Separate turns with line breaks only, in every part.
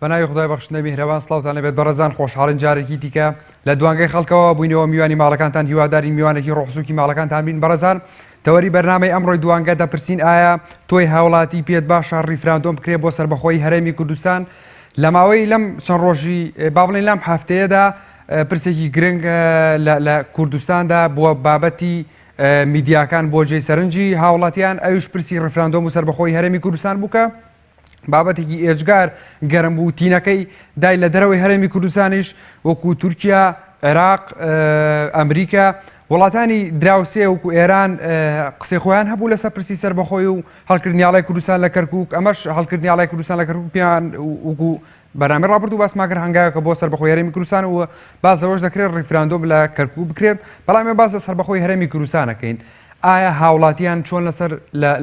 بەناوی خدای بەخشندەی میهرەبان سڵاوتان لەبێت بەڕێزان خۆشحاڵین جارێکی دیکە لە دوانگەی خەڵکەوە بووینەوە میوانی ماڵەکانتان هیواداری میوانێکی ڕۆحسووکی ماڵەکانتان بین بەڕێزان تەوەری بەرنامەی ئەمڕۆی دوانگە دەپرسین ئایا تۆی هاوڵاتی پێت باشە ڕیفراندۆم بکرێت بۆ سەربەخۆیی هەرێمی کوردستان لە ماوەی لەم چەند ڕۆژی با بڵێن لەم هەفتەیەدا پرسێکی گرنگ لە کوردستاندا بووە بابەتی میدیاکان بۆ جێی سەرنجی هاوڵاتیان ئەوش پرسی ڕیفراندۆم و سەربەخۆیی هەرێمی کوردستان بووکە بابەتێکی ئێجگار گەرم بوو تینەکەی دای لە دەرەوەی هەرێمی کوردستانیش وەکو تورکیا عێراق ئەمریکا وڵاتانی دراوسێ وەکو ئێران قسەی خۆیان هەبوو لەسەر پرسی سەربەخۆی و هەڵکردنیاڵای کوردستان لە کەرکووک ئەمەش هەڵکردنیاڵای کوردستان لە کەرکووک پێیان وەکو بەنامەی ڕابردوو باسماکرد هەنگاوێکە بۆ سەربەخۆی هەرێمی کوردستان و باز لەوەش دەکرێت ڕیفراندۆم لە کەرکووک بکرێت بەڵام باز لە سەربەخۆی هەرێمی کوردستانەکەین ئایا هاوڵاتیان چۆن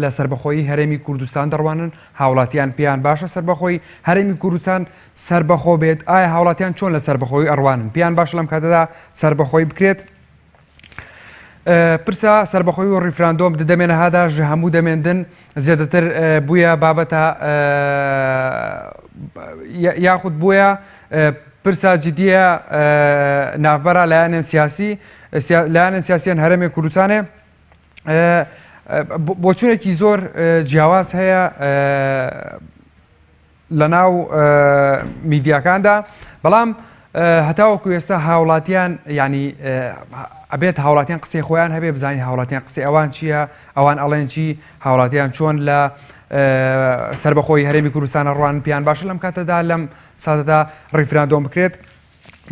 لە سەربەخۆیی هەرێمی کوردستان دەڕوانن هاوڵاتیان پێیان باشە سەربەخۆی هەرێمی کوردستان سەربەخۆ بێت ئایا هاوڵاتیان چۆن لە سەربەخۆی ئەڕوانن پێیان باش لەم کاتەدا سەربەخۆی بکرێت پرسا سەربەخۆی و ڕیفراندۆم دەمێنە هاداش هەموو دەمێندن زیاتر بووە بابەتە یاخود بووە پرسا جدیە ناوبەرە لایەنێن سیاسی لایەنێن سیاسیان هەرێمی کوردستانێ بۆچوونێکی زۆر جیاواز هەیە لە ناو میدیاکاندا بەڵام هەتاوەکو ئێستا هاوڵاتیان ینی ئەبێت هاوڵاتیان قسەی خۆیان هەبێ بزانین هاوڵاتیان قسەی ئەوان چییە ئەوان ئەڵێن چی هاوڵاتیان چۆن لە سەربەخۆی هەرێمی کوردستانە ڕوان پیان باشە لەم کاتەدا لەم ساتەدا ڕیفراندۆم بکرێت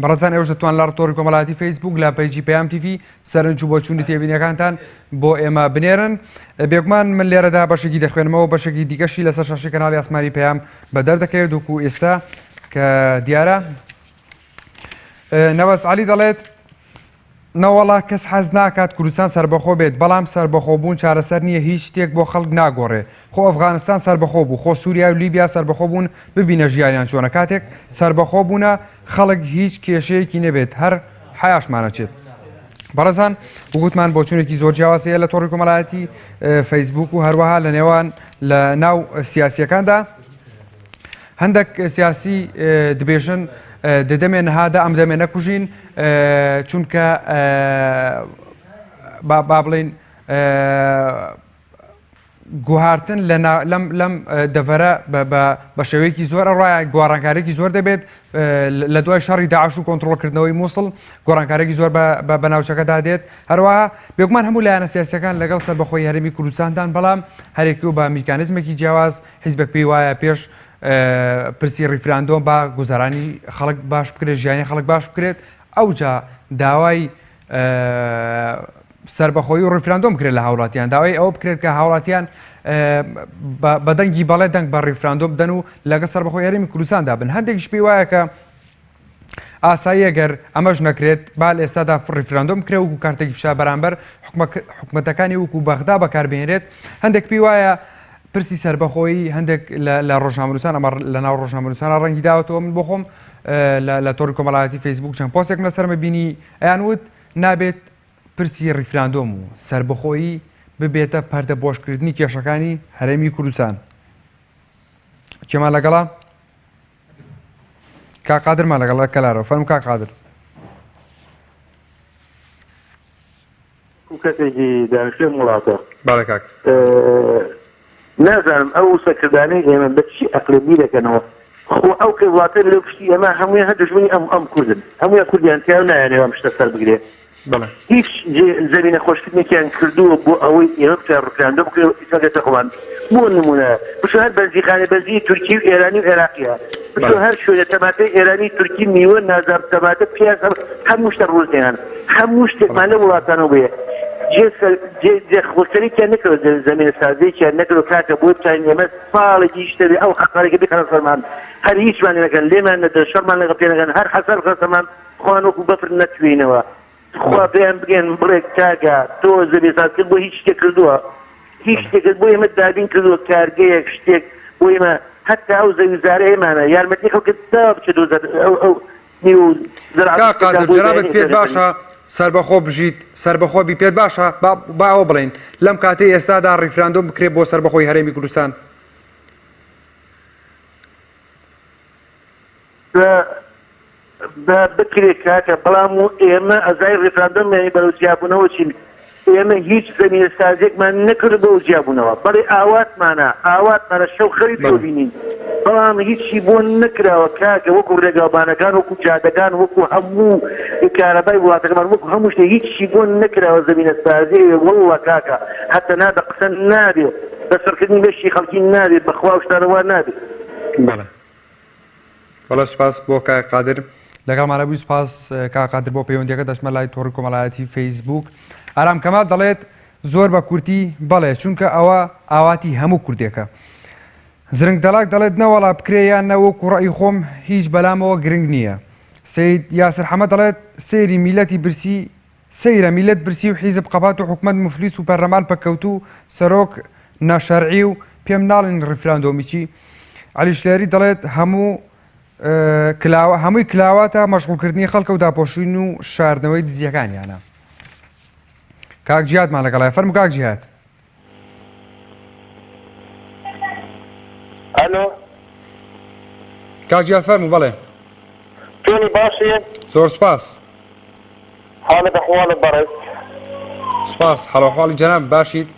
بەڕێزان ئێوەش دەتوان لە ڕۆری کۆمەڵایەتی فەیسبوک لە پەیجی پەیام تیڤی سەرنج و بۆچوونی تێبینیەکانتان بۆ ئێمە بنێرن بێگومان من لێرەدا بەشێکی دەخوێنمەوە بەشێکی دیکەشی لەسەر شاشەی کەناڵی ئاسمانی پەیام بەدەردەکەوێت وەکو ئێستا کە دیارە نەوەز عەلی دەڵێت نەوەڵا کەس حەز ناکات کوردستان سەربەخۆ بێت بەڵام سەربەخۆبوون چارەسەر نییە هیچ شتێک بۆ خەڵک ناگۆڕێ خۆ ئەفغانستان سەربەخۆ بوو خۆ سووریا و لیبیا سەربەخۆ بوون ببینە ژیانیان چۆنە کاتێک سەربەخۆ بوونە خەڵک هیچ کێشەیەکی نەبێت هەر حیاشمانەچێت بەڕێزان وگوتمان بۆچوونێکی زۆر جیاوازەیە لە تۆڕی کۆمەڵایەتی فەیسبوک و هەروەها لە نێوان لە ناو سیاسیەکاندا هەندێک سیاسی دەبێژن دەدەمێن هادا ئەم دەمێ نەکوژین چونکە با بڵین گوهارتن لەم دەڤەرە بە شێوەیەکی زۆر ڕایە گۆڕانکارێکی زۆر دەبێت لە دوای شەڕی داعش و کۆنتڕۆڵکردنەوەی مووسڵ گۆڕانکارێکی زۆر بە ناوچەکەدا دێت هەروەها بێگومان هەموو لایەنە سیاسیەکان لەگەڵ سەربەخۆی هەرێمی کوردستاندان بەڵام هەرێکی و بە میکانیزمێکی جیاواز حیزبێک پێی وایە پێش پرسی ڕیفراندۆم با گوزارانی خەڵک باش بکرێت ژیانی خەڵک باش بکرێت ئەوجا داوای سەربەخۆیی و ڕیفراندۆم بکرێت لە هاوڵاتیان داوای ئەوە بکرێت کە هاوڵاتیان بە دەنگی بەڵێ دەنگ بە ڕیفراندۆم بدەن و لەگە سەربەخۆی هەرێمی کوردستاندا بن هەندێکیش پێی وایە کە ئاسایی ئەگەر ئەمەش نەکرێت با لە ئێستادا ڕیفراندۆم بکرێت وەکو کارتێکی فشار بەرامبەر حکومەتەکانی وەکو بەغدا بەکاربهێنرێت هەندێک پێی وایە پرسی سەربەخۆیی هەندێک لە ڕۆژنامەنووسان ئەمە لە ناو ڕۆژنامەنووسانە ڕەنگی داوەتەوە من بۆ خۆم لە تۆڕی کۆمەڵایەتی فەیسبوک چەند پۆستێکم لەسەرمە بینی ئەیان وت نابێت پرسی ڕیفراندۆم و سەربەخۆیی ببێتە پەردە بۆشکردنی کێشەکانی هەرێمی کوردستان کێمان لەگەڵا کاقادرمان لەگەڵا کەلارەوە فەرموو کاقادر
کەسێکی دانیشتوی وڵاتە
باڵێ کاک
نازانم ئەو سەکردانەی ئێمە بە چی ئەقلەبی دەکەنەوە خۆ ئەو کە وڵاتە لەو پشتی ئەمە هەمووی هەر دژمنی ئەم کوردن هەمووی کوردیان تیاو نایانێوە ئەم شتە سەر بگرێت هیچ زەمینە خۆشکردنێکیان کردووە بۆ ئەوەی ئێمە بچار ڕیفراندۆم بکرێت ئیساگەتە خۆمان بۆ نمونە بچۆ هەر بەنزیخانە بەنزی تورکی و ئێرانی و عێراقیە بچۆ هەر شوێنە تەماتەی ئێرانی تورکی میوە نازار تەماتە پیاز هەموو شتە ڕۆژدەیان هەموو شتێکمان لە وڵاتانەوە بێ خۆشتەرێکیان نەکەوە زەمینە سازەیەکیان نەکەوە کاتە بۆ بتوانین ئێمە ساڵێکی شتەبێ ئەو حەقارێکە بخەنە سەرمان هەر هیچمان نەکەن لێمان نەدە شەڕمان لەگەڵ پێ نەکەن هەر حەسەر خەسەمان خۆیان وەکو بەفر نەتوێنەوە خوا پێیان بگەن بڕێک کاگە تۆ زەمینە سازکرد بۆ هیچ شتێک کردووە هیچ شتێکت بۆ ئێمە دابین کردووە کارگەیەک شتێک بۆ ئێمە هەتا ئەو زەویزارە ئێمانە یارمەتی خەڵکت تا بچێت ئەو
جەنابەت پێت باشە سەربەخۆ بژیت سەربەخۆبی پێت باشە با ئەوە بڵێن لەم کاتەی ئێستادا ڕیفراندۆم بکرێت بۆ سەربەخۆی هەرێمی کوردستان
بکرێت کاکە بەڵام و ئێمە ئەزای ڕێفراندۆم بەرەو جیابوونەوە چین ئێمە هیچ زەمینە سازێکمان نەکرد بەو جیابوونەوە بەڵێ ئاواتمانە شەو خەری ببینین بەڵام هیچی بۆ نکراوە کاکە وەکو ڕێگاوبانەکان وەکو جادەکان وەکو هەموو کارەبای وڵاتەکەمان وەکو هەموو شتێ هیچی بۆ نکراوە زەمینە سازی وەڵڵا کاکە حتى نادە قسە نابێت بەسەرکردنی بەشی خەڵکی نابێت بەخوا شتانەوە نابێت.
بەڵێ بەڵێ سوپاس بۆ کاک قادر لەگەڵمانە بووی سوپاس کاک قادر بۆ پەیوەندیەکە دەچمە لای تۆڕی کۆمەڵایەتی فەیسبوک. ئارام کەمال دەڵێت زۆر بە کورتی بەڵێ چونکە ئەوە ئاواتی هەموو کوردێکە. زرنگ دەلاک دەڵێت نەوەڵا بکرێیان نەوەکو ڕەئی خۆم هیچ بەلامەوە گرنگ نییە. سید یاسر حەمەد دەڵێت سەیری میلەتی برسی سەیرە میلەت برسی و حیزب قەبات و حکومەت مفلیس و پەرلەمان پەکەوت و سەرۆک ناشەرعی و پێم ناڵێن ڕیفراندۆمیچی. عەلی شلێری دەڵێت هەمووی کلاواتە مەشغوڵکردنی خەڵکە و داپۆشین و شاردنەوەی دزیەکانیانە. کاک جیهادمان لەگەڵای فەرموو کاک جیهاد.
ئەلۆ
کاک جیهاد فەرموو بەڵێ.
چۆنی باشی؟
زۆر سوپاس.
حالت ئەحوالت بەڕێز.
سوپاس حاڵەحواڵی جەناب باشیت؟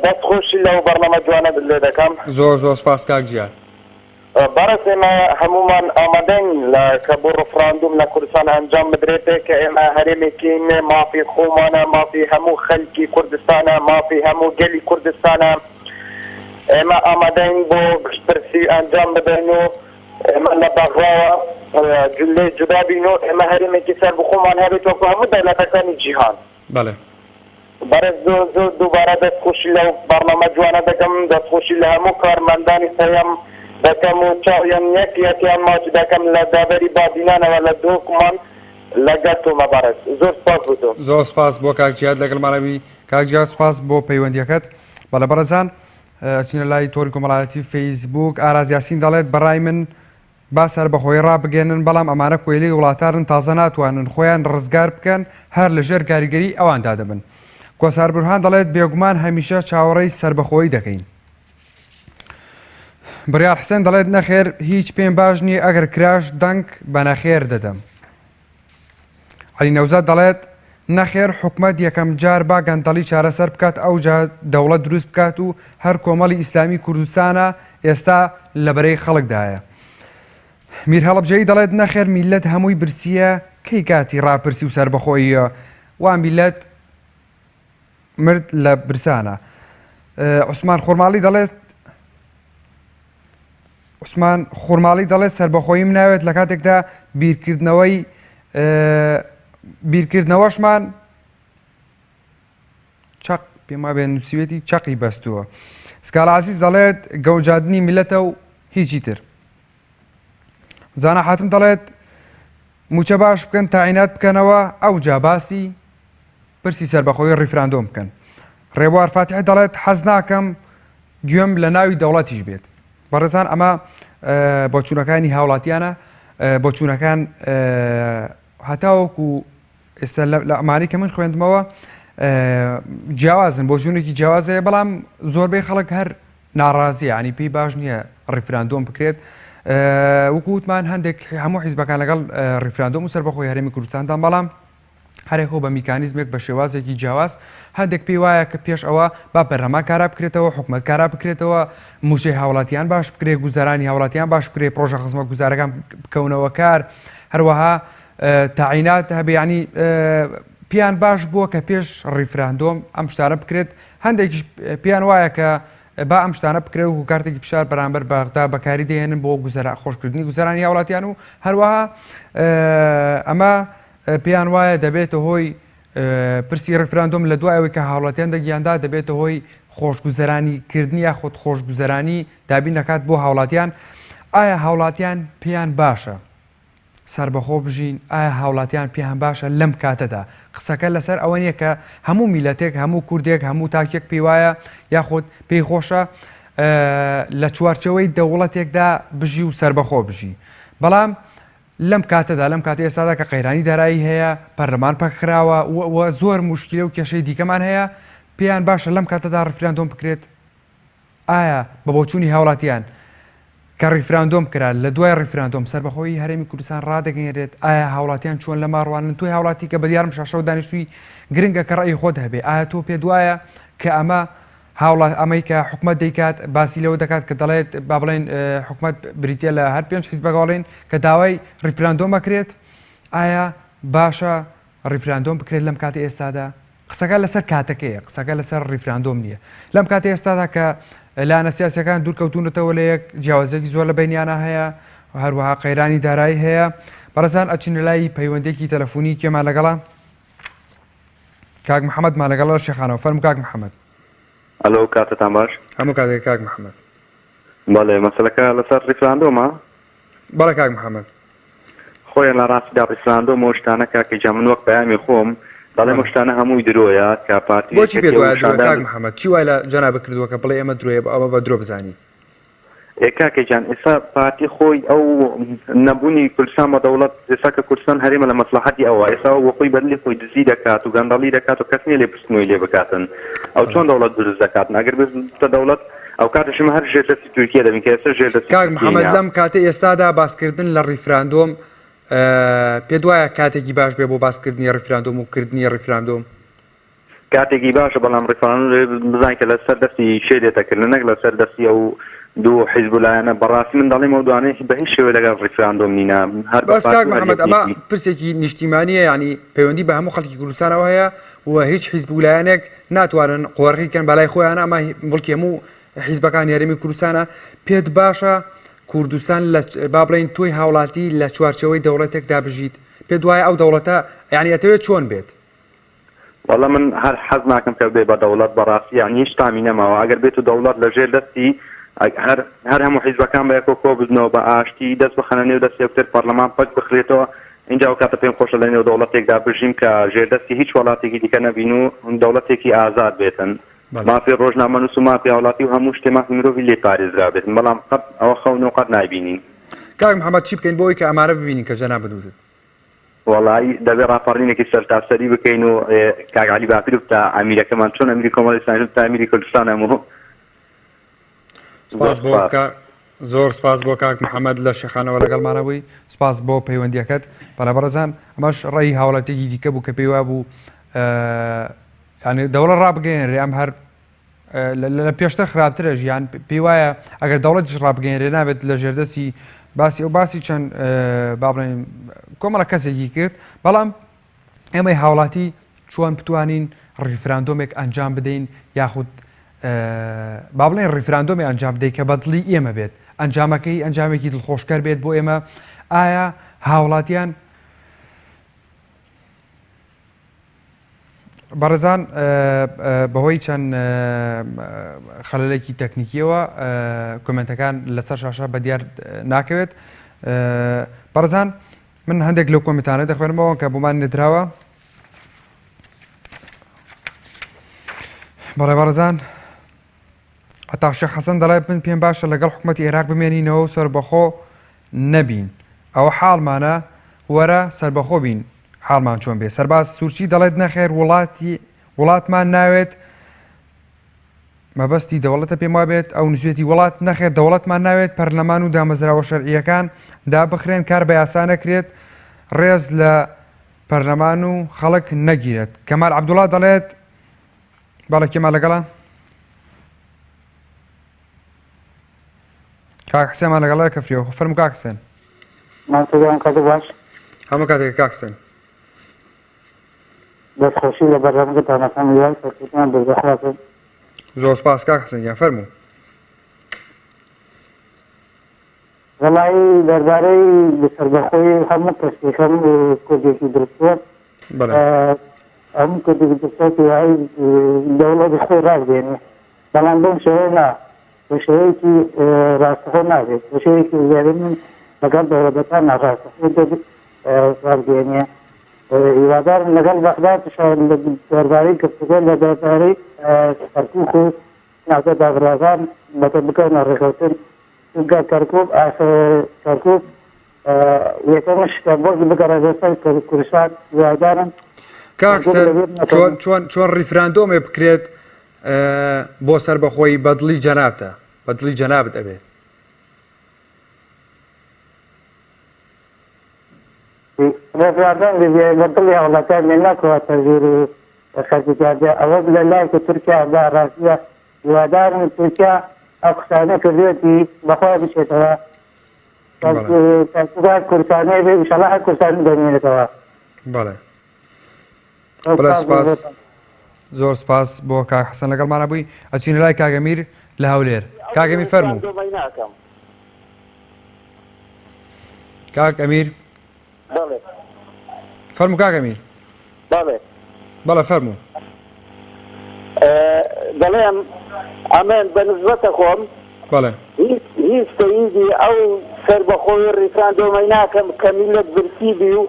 دەست خۆشی لەو بەرنامە جوانە لێ دەکەم.
زۆر سوپاس کاک جیهاد.
بەڕێز ئێمە هەمومان ئامادەین کە بۆ ڕفراندوم لە کوردستان ئەنجام بدرێتێ کە ئێمە هەرێمێکین مافی خۆمانە مافی هەموو خەلکی کوردستانە مافی هەموو گەلی کوردستانە ئێمە ئامادەین بۆ گشتپرسی ئەنجام بدەین و ئێمە لە بەغاوە لێ جودا بین و ئێمە هەرێمێکی سەر بخۆمان هەبێت وەکو هەموو دەوڵەتەکانی جیهان.
بەڵێ
بەڕێز زۆر دووبارە دەستخۆشی لەو بەرنامە جوانە دەکەم دەستخۆشی لە هەموو کارمەندانی سەیەم دەکەم و چاویان یەکیان ماچ دەکەم لە دابەری بادینانەوە لە دۆکمان لەگەڵتۆمە بەڕێز زۆر سپاس بوو.
زۆر سپاس بۆ کاک جیهاد لەگەڵمانەوی کاک جیهاد سپاس بۆ پەیوەندیەکەت. بەڵێ بەڕێزان چینە لای تۆڕی کۆمەڵایەتی فەیسبوک ئاراز یاسین دەڵێت بەڕای من با سەربەخۆی ڕابگەێنن بەڵام ئەمانە کۆیلەی وڵاتارن تازە ناتوانن خۆیان ڕزگار بکەن هەر لەژێر کاریگەری ئەواندا دەبن. کۆسار بورهان دەڵێت بێگومان هەمیشە چاوەڕێی سەربەخۆیی دەکەین. بڕیار حسێن دەڵێت نەخێر هیچ پێم باش نییە ئەگەر کراش دەنگ بە نەخێر دەدەم. عەلی نەوزاد دەڵێت نەخێر حکومەت یەکەم جار با گەندەڵی چارەسەر بکات ئەو دەوڵەت دروست بکات و هەر کۆمەڵی ئیسلامی کوردستانە ئێستا لەبەرەی خەڵکدایە. میر هەڵەبجەیی دەڵێت نەخێر میلەت هەمووی برسیە کەی کاتی ڕاپرسی و سەربەخۆییە وا میلەت مرد لە برسانە. عوسمان خورماڵی دەڵێت سەربەخۆییم ناوێت لە کاتێکدا بیرکردنەوەشمان چەق پێما بێن نووسوێتی چەقی بەستووە. سکال عزیز دەڵێت گەوجاندنی میلەتە و هیچی تر. زانا حاتم دەڵێت موچە باش بکەن تاعینات بکەنەوە ئەو جاباسی پرسی سەربەخۆی ڕیفراندۆم بکەن. ڕێبوار فاتحی دەڵێت حەز ناکەم گوێم لە ناوی دەوڵەتیش بێت. بەڕێزان ئەمە بۆچوونەکانی هاوڵاتیانە بۆچوونەکان هەتاوەکو ئێستا لە ئەمانەی کە من خوێندمەوە جیاوازن بۆچوونێکی جیاوازەیە بەڵام زۆربەی خەڵک هەر ناڕازیە ینی پێی باش نییە ڕیفراندۆم بکرێت. وەکووتمان هەندێک هەموو حیزبەکان لەگەڵ ڕیفراندۆم و سەربەخۆی هەرێمی کوردستاندان بەڵام هەرێکۆ بە میکانیزمێک بە شێوازێکی جیاواز هەندێک پێی وایە کە پێش ئەوە با بەرهەما کارا بکرێتەوە حکومەت کارا بکرێتەوە موشەی هاوڵاتیان باش بکرێت گوزارانی هاوڵاتیان باش بکرێت پرۆژە خزمەت گوزارەکان بکەونەوە کار هەروەها تاعینات هەبێ ینی پیان باش بووە کە پێش ڕیفراندۆم ئەم شتانە بکرێت هەندێک پیان وایە کە با ئەم شتانە بکرێت و کارتێکی فشار بەرامبەر بەغدا بەکاری دێنن بۆ خۆشکردنی گوزارانی هاوڵاتیان و هەروەها ئەمە پێیان وایە دەبێتە هۆی پرسی ڕفراندۆم لە دوایەوەی کە هاوڵاتیان دەگیاندا دەبێتە هۆی خۆشگوزەرانیکردنی یا خۆت خۆشگوزەرانی دابین دەکات بۆ هاوڵاتیان. ئایا هاوڵاتیان پێیان باشە سەربەخۆ بژین؟ ئایا هاوڵاتیان پێیان باشە لەم کاتەدا؟ قسەکە لەسەر ئەوە نییە کە هەموو میلەتێک هەموو کوردێک هەموو تاکێک پێی وایە یاخۆت پێی خۆشە لە چوارچەوەی دەوڵەتێکدا بژی و سەربەخۆ بژی. بەڵام لەم کاتەدا لەم کاتی ئێستادا کە قەیرانی دارایی هەیە پەرلەمان پەکراوە و زۆر موشکیلە و کێشەی دیکەمان هەیە پێیان باشە لەم کاتەدا ڕفراندۆم بکرێت؟ ئایا بە بۆچوونی هاوڵاتیان کە ڕیفراندۆم کرا لە دوای ڕیفراندۆم سەربەخۆی هەرێمی کوردستان ڕدەگەێنرێت ئایا هاوڵاتیان چۆن لە ماڕوانن توی هاوڵاتی کە بەدیارم شاشەوە دانیشتووی گرنگە کە ڕێی خۆت هەبێ ئایا تۆ پێ دوایە کە ئەمە هاوڵات ئەمەی کە حکومت دەیکات باسی لەوە دەکات کە دەڵێت با بڵێن حکومت بریتە لە هەر پێنج حیزب بەگەڵێن کە داوای ڕیفراندۆم بکرێت ئایا باشە ڕیفراندۆم بکرێت لەم کاتی ئێستادا قسەکە لەسەر کاتەکەیە قسەکە لەسەر ڕیفراندۆم نییە لەم کاتی ئێستادا کە لایەنە سیاسیەکان دوورکەوتونەتەوە لە یەک جیاوازێکی زۆر لە بینیانە هەیە هەروەها قەیرانی دارایی هەیە بەڕێزان ئەچین لای پەیوەندێکی تەلەفۆنی کێمان لەگەڵا کاک محەممەدمان لەگەڵ شێخانەوە فەرمو کاک محەممەد
ئەلۆ کاتتان باش
هەموو کاتێک کاک محەممەد
بەڵێ مەسلەکە لەسەر ڕیفراندۆمە
بەڵێ کاک محەممەد
خۆیان لە ڕاستیدا ڕیفراندۆم شتانە کاکەجا من وەک بەیامی خۆم دەڵێ شتانە هەمووی درۆیە کە پارتی
بۆچی پێ دوای کاک محەممەد چی وای لە جەناب بکردووە کە بڵێ ئێمە درۆیە ئەمە بە درۆ بزانی
کاکەجان ئێستا پارتی خۆی ئەو نەبوونی کوردستان بە دەوڵەت ئێستا کە کوردستان هەرێمە لە مەسلحەتی ئەوە ئێستا وەخۆی بەدلی خۆی دزی دەکات و گەندەڵی دەکات و کەس نیە لێ پرسنەوەی لێ بکاتن ئەو چۆن دەوڵەت دروست دەکاتن ئەگەر بێتە دەوڵەت ئەو کاتشم هەر ژێردەستی تورکیا دەبین کە ئێستا ژێردەستی
کاک محەممەد لەم کاتێ ئێستادا باسکردن لە ڕیفراندۆم پێ دوایە کاتێکی باش بێ بۆ باسکردنی ڕیفراندۆم و کردنی ڕیفراندۆم
کاتێکی باشە بەڵام ڕیفراندۆم بزانین کە لەسەر دەستی شێ دێتەکردن نەک لەسەر دەستی ئەو دوو حیزب لایەنە بەڕاستی من دەڵێم ئەو دوانەیە بە هیچ شێوە لەگەڵ ڕیفراندۆم نینە هەر
بەس کاک محەممەد ئەمە پرسێکی نیشتیمانیە ینی پەیوەندی بە هەموو خەڵکی کوردستانەوە هەیە و هیچ حیزب لایەنێک ناتوانن قۆڕیکەن بەلای خۆیان ئەمە مڵکی هەموو حیزبەکان یاریمی کوردستانە پێت باشە کوردستان با بڵێن تۆی هاوڵاتی لە چوارچەوەی دەوڵەتێکدا بژیت پێ دوایە ئەو دەوڵەتە یعنی ئەتەوێت چۆن بێت
وەڵام من هەر حەز ناکەم کە بێ بە دەوڵەت بەڕاستی یان هیچ تامی نەماوە ئەگەر بێت و دەوڵەت لەژێر دەستی هەر هەموو حیزبەکان بە یەکۆ کۆ بزنەوە بە ئاشتی دەست بخەنە نێو دەستی یەکتر پەرلەمان پەک بخرێتەوە اینجا و کاتە پێم خۆشە لە نێو دەوڵەتێکدا بژیم کە ژێردەستی هیچ وڵاتێکی دیکە نەبین و دەوڵەتێکی ئازاد بێتن مافی ڕۆژنامەنووس و مافی هاوڵاتی و هەموو شتێ مافی مرۆڤی لێ پارێزرا بێتن بەڵام قەت ئەوە خەون و قەت نایبینین
کاک محەممەد چی بکەین بۆی کە ئەمارە ببینین کە جەناب بدوتن
وڵی دەبێت ڕاپەڕینێکی سەرتاسەری بکەین و کاگالی باپیر تا ئەمیرەکەمان چۆن ئەمیری کۆمەڵی ئیسلامی تا ئەمیری کوردستان هەموو
سپاس بۆ زۆر سپاس بۆ کاک محەممەد لە شێخانەوە لەگەڵمانەوەی سپاس بۆ پەیوەندیەکەت بەرەبەرزان ئەمەش ڕێی هاوڵاتێکی دیکە بوو کە پێیوا بوو ینی دەوڵەت ڕابگەێنرێ ئەم هەر لە پێشتر خراپترە ژیان پێی وایە ئەگەر دەوڵەتیش ڕابگەێنرێ نابێت لە ژێردەسی باسی ئەو باسی چەند با بڵێن کۆمەڵە کەسێکی کرد بەڵام ئێمەی هاوڵاتی چۆن بتوانین ڕیفراندۆمێک ئەنجام بدەین یاخود با بڵێن ڕیفراندۆمی ئەنجام بدەیت کە بەدڵی ئێمە بێت ئەنجامەکەی ئەنجامێکی دڵخۆشکەر بێت بۆ ئێمە ئایا هاوڵاتیان بەڕێزان بەهۆی چەند خەلەلێکی تەکنیکیەوە کۆمنتەکان لەسەر شاشە بە دیار ناکەوێت بەڕێزان من هەندێک لەو کۆمنتانە دەخوێنمەوە کە بۆمان نێدراوە بەڵێ بەڕێزان هەتا شێخ حەسەن دەڵێت من پێم باشە لەگەڵ حکومەتی عێراق بمێنینەوە و سەربەخۆ نەبین ئەوە حاڵمانە وەرە سەربەخۆ بین حاڵمان چۆن بێ سەرباز سوورچی دەڵێت نەخێر وڵاتمان ناوێت مەبەستی دەوڵەتە پێم وابێت ئەو نووسێتی وڵات نەخێر دەوڵەتمان ناوێت پەرلەمان و دامەزراوە شەرعیەکان دابخرێن کار بە یاسا نەکرێت ڕێز لە پەرلەمان و خەڵک نەگیرێت کەمال عەبدوڵڵا دەڵێت باڵە کێمال لەگەڵە کاک حسێنمان لەگەڵە کەفریەوە فەرموو کاک حسێن
باش
هەموو کاتێک کاک حسێن
دەستخۆشی لە بەرنامەکەتانەکان یان سەرکردیان بەزەحمەتن
زۆر سپاس کاک حسێن یان فەرموو
وەڵای دەربارەی بەسەربەخۆی هەموو کەسێکم کۆدێکی درستوە هەموو کۆدێکی درستوەی وای دەوڵەتی خۆی ڕاگەێنێ بەڵام بەم شێوەیە نا بە شێوەیەکی ڕاستەخۆ نابێت بە شێوەیەکی زیادە من لەگەڵ دەوڵەتەکان ڕاستەخۆ ڕاگەێنێ هیوادارم لەگەڵ بەغداد دەربارەی گفتوگۆ لە دەربارەی کەرکووک و ناوچە داگرازان بەتە بکەونە ڕێکەوتن چونکە کەرکووک یەکەمش کە بۆزی بگەڕێتە سەر کوردستان هیوادارم
کاک حسێن چۆن ڕیفراندۆمێ بکرێت بۆ سەربەخۆی بەدڵی جەنابتە بەدڵی جەنابت ئەبێت
رفراندوم ببطل هولتان من نكوة تغيير خلفية أود لله تركيا دا روسيا ودار من تركيا أقصانا كذيتي بخوة بشتوا تأكيد كرسانة إن شاء الله كرسانة دنيا توا.
بله. بله سپاس. زور سپاس بو کاک حسن لەگەڵ مانە بووی ئەچینە لای کاگەمیر لە هەولێر. کاگەمیر فەرموو. کاک ئەمیر.
بله.
فەرموو کاگەمیر.
بله.
بله فەرموو.
دەڵێم ئەمێن بەنسبەتە خۆم
بله.
هیچ تەییدی ئەو سەربەخۆی ڕیفراندۆمەی ناکەم کە میلەت برسی بی و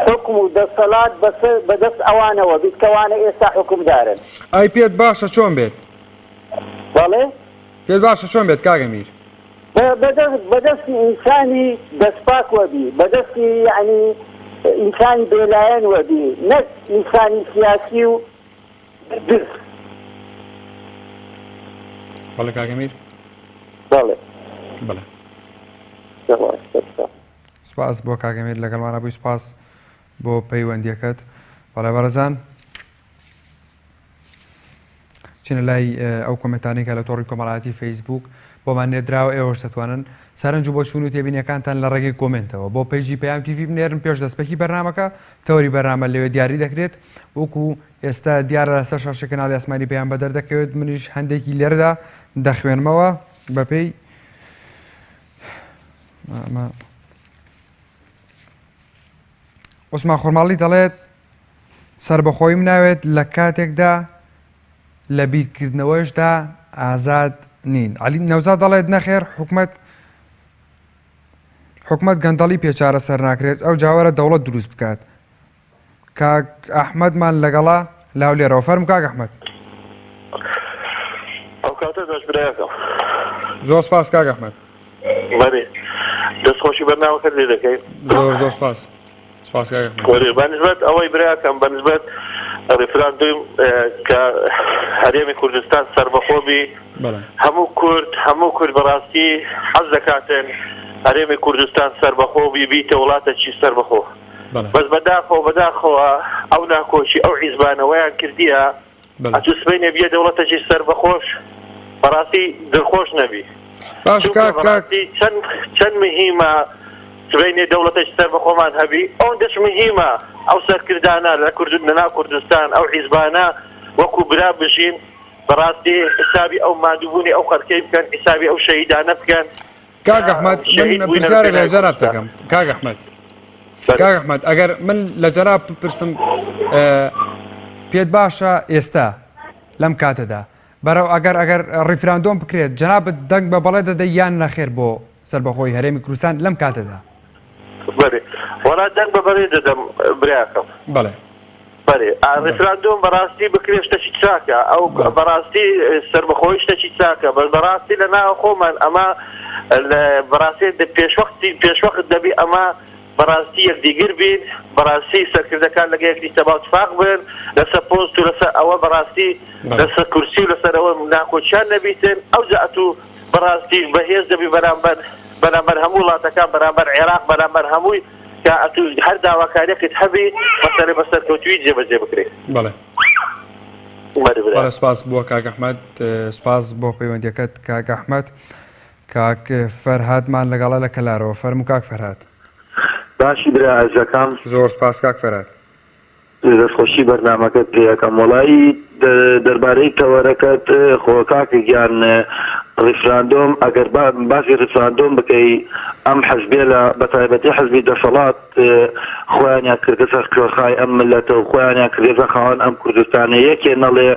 حکم و دەسەڵات بەدەست ئەوانەوە بیت کەوانە ئێستا حکومدارن.
ئای پێت باشە چۆن بێت؟
بەڵێ؟
پێت باشە چۆن بێت کاگەمیر؟
بەدەستی ئینسانی دەستپاک وەبی بەدەستی یعنی ئینسانی بێلایەن وەبی نەک ئینسانی سیاسی و درس.
بەڵێ کاگەمیر؟
بەڵێ.
بەڵێ. سپاس بۆ کاگەمیر لەگەڵمانە بووی سپاس بۆ پەیوەندیەکەت. بەڵێ بەڕێزان چینە لای ئەو کۆمنتانەی کە لە تۆڕی کۆمەڵایەتی فەیسبوک بۆمان نێردراوە ئێوەش دەتوانن سەرنج و بۆ چوون و تێبینیەکانتان لە ڕێگەی کۆمنتەوە بۆ پێیجی پەیام تیڤی بنێرن پێش دەستپێکی بەرنامەکە تەوەری بەرنامە لەوێ دیاری دەکرێت وەکو ئێستا دیارە لەسەر شاشی کەناڵی ئاسمانی پەیام بە دەردەکەوێت منیش هەندێکی لێرەدا دەخوێنمەوە بەپێی عوسمان خۆرماڵی دەڵێت سربەخۆیم ناوێت لە کاتێکدا لە بیرکردنەوەشدا ئازاد نین. علی نەوزاد دەڵێت نەخێر حکومەت گەندەڵی پێچارە سەر ناکرێت ئەو جاوەرە دەوڵەت دروست بکات. کاک ئەحمەدمان لەگەڵا لاولێرەوە فەرموو کاک ئەحمەد.
ئەو کاتە دەست برایەکەم.
زۆر سپاس کاک ئەحمەد.
بەێ دەستخۆشی بەرنامەکەت لێ دەکەیت.
زۆر سپاس. سپاس کاک ئەحمەد.
بەنسبەت ئەوەی برایەکەم بەنسبەت ڕیفراندۆم کە هەرێمی کوردستان سەربەخۆبی هەموو کورد بەڕاستی حەز دەکاتن هەرێمی کوردستان سەربەخۆبی بیتە وڵاتێکی سەربەخۆ. بەس بەداخەوە ئەو ناکۆچی ئەو عیزبانەوەیان کردیە ئەتوو سبەینێ بیە دەوڵەتێکی سەربەخۆش بەڕاستی دڵخۆش نەبی.
باش کاک
چەند مهمە سبەینێ دەوڵەتێکی سەربەخۆمان هەبی ئەوەندەش مهمە ئەو سەرکردانە لە کوردستان ئەو عیزبانە وەکو برا بژین بەڕاستی حسابی ئەو مادووبوونی ئەو خەرکەی بکەن حسابی ئەو شەهیدانە بکەن.
کاک ئەحمەد من پرسیارێک لە جەناب دەکەم. کاک ئەحمەد ئەگەر من لە جەناب بپرسم پێت باشە ئێستا لەم کاتەدا بەرەو ئەگەر ڕیفراندۆم بکرێت جەنابت دەنگ بە بەڵێ دەدەی یان نەخێر بۆ سەربەخۆی هەرێمی کوردستان لەم کاتەدا؟
بەێ وڵات دەنگ بە بەڵێ دەدەم برایەکەم.
بەڵێ
بەێ ڕیفراندۆم بەڕاستی بکرێت شتێکی چاکە ئەو بەڕاستی سەربەخۆی شتێکی چاکە بەڕاستی لە ناو خۆمان ئەمە بەڕاستی پێشوەخت دەبی ئەمە بەڕاستی یەکدیگر بین بەڕاستی سەرکردەکان لەگە یەکدی تەباتفاق بن لەسەر پۆست و لەسەر ئەوە بەڕاستی لەسەر کورسی و لەسەر ئەوە ناکۆچیان نەبیتن ئەو جات و بەڕاستی بەهێز دەبی بەرامبەر هەموو وڵاتەکان بەرامبەر عێراق بەرامبەر هەمووی کە هەر داواکاریەکت هەبی مەسەلەی بەسەرکەوتووی جێبەجێ بکرێت.
بەڵێ سپاس بۆ کاک ئەحمەد سپاس بۆ پەیوەندیەکەت کاک ئەحمەد. کاک فەرهادمان لەگەڵا لە کەلارەوە فەرموو کاک فەرهاد.
باشی برا ئەزەکان
زۆر سپاس کاک فەرهاد.
دەستخۆشی بەرنامەکەت پێەکەم وڵایی دەربارەی تەوەرەکەت خۆکاکی گیان ریفراندۆم ئەگەر باسی ریفراندۆم بکەی ئەم حەزبێ لە بەتایبەتی حەزبی دەسەڵات خۆیانیان کردە سەر کۆخای ئەم ملەتە و خۆیانیان کردێتە خاوەن ئەم کوردستانە یەکێ نەڵێ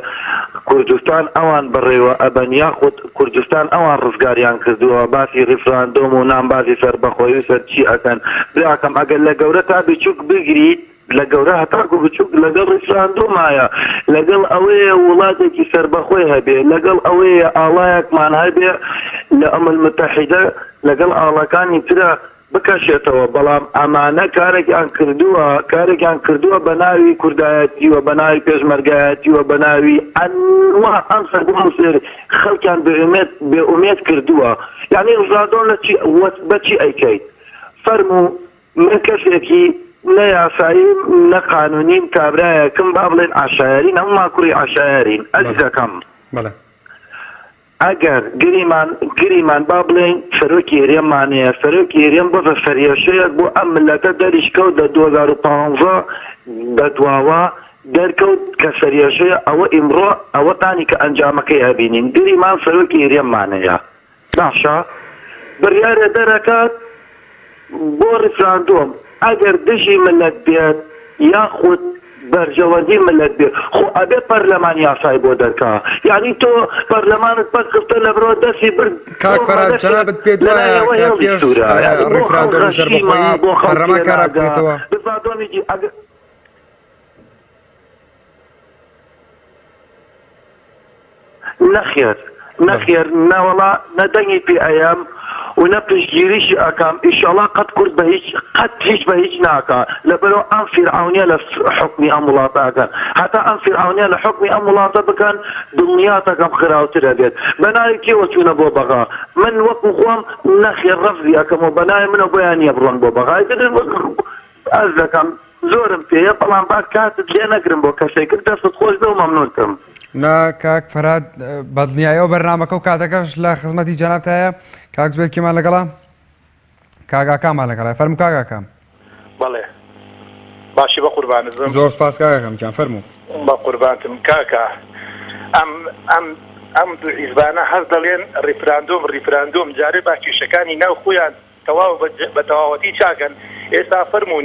کوردستان ئەوان بڕێوە ئەبەن یاخود کوردستان ئەوان ڕزگاریان کردووە باسی ریفراندۆم و نامبازی سەربەخۆیی و سەرچی ئەکەن براکەم ئەگەر لە گەورە تا بچووک بگریت لە گەورە هەتاکو بچووک لەگەڵ ریفراندۆمایە لەگەڵ ئەوەیە وڵاتێکی سەربەخۆی هەبێ لەگەڵ ئەوەیە ئاڵایەکمان هەبێ لە ئەمەل متحیدە لەگەڵ ئاڵەکانی ترە بکەشێتەوە بەڵام ئەمانە کارێکیان کردووە بە ناوی کوردایەتیوە بە ناوی پێشمەرگایەتیوە بە ناوی ئەنوا ئەم سەربەخۆ خەڵکیان بێئومێد کردووە یعنی ڕزادۆن بەچی ئەیکەیت فەرموو من کەسێکی لا ياسایی لا قانونین کابرایەکم با بڵێن عشایرین هەمومان کوڕی عشایرین ئەزیزەکەم ئەگەر گریمان با بڵێن سەرۆکی هێرێمانەیە سەرۆکی هێرێم بۆ سەریەشەیەک بۆ ئەم ملەتە دەریشکەوت لە 2015 دەدواوە دەرکەوت کە سەریەشەیە ئەوە ئیمڕۆ ئەوەتانی کە ئەنجامەکەی هەبینین گریمان سەرۆکی هێرێمانەیە باشە بڕیارە دەرەکات بۆ ڕفراندۆم ئەگەر دژی ملەت بێت یاخود بەرژەوەندی ملەت بێت خۆ ئەبێ پەرلەمان یاسای بۆ دەرکا یعنی تۆ پەرلەمانت پەت کردە لە بڕۆ دەستی برد
کاک فەرهاد جەنابەت پێ دوایە کە پێش ڕیفراندۆمی سەربەخۆیی پەرلەمان کارا بکرێتەوە
نەخێر ناوەڵا نەدەنگی پێ ئەیام و نە پشتگیریشی ئەکەم ئیشەڵا قەت کورد بە هیچ بە هیچ ناکە لەبەرەوە ئەم فیرعونیە لە حکمی ئەم وڵاتەکەن هەتا ئەم فیرعونیە لە حکمی ئەم وڵاتە بکەن دڵنیاتەکەم خراوترە بێت بەناوی کێوە چوونە بۆ بەغا من وەکو خۆم نەخێر ڕەفزی ئەەکەمەوە بەناوی منە بۆیان نییە بڕۆن بۆ بەغای ئەز دەکەم زۆرم پێیە بەڵام با کاتت لێ نەگرم بۆ کەسێکرد دەستت خۆش بێ و مەمنونتم
نا کاک فەرهاد بەدڵنیاییەوە بەرنامەکە و کاتەکەش لە خزمەتی جەنابتایە کاک زبێرکیمان لەگەڵا کاگاکامان لەگەڵا فەرموو کاگاکام
بەڵێ باشی بە قوربانت
زۆر سپاس کاگاکەم گیان فەرموو
بە قوربانتم کاکە ئەم دوو حیزبانە هەر دەڵێن ڕیفراندۆم جارێ باکێشەکانی ناو خۆیان تەواو بە تەواوەتی چاکەن ئێستا فەرموو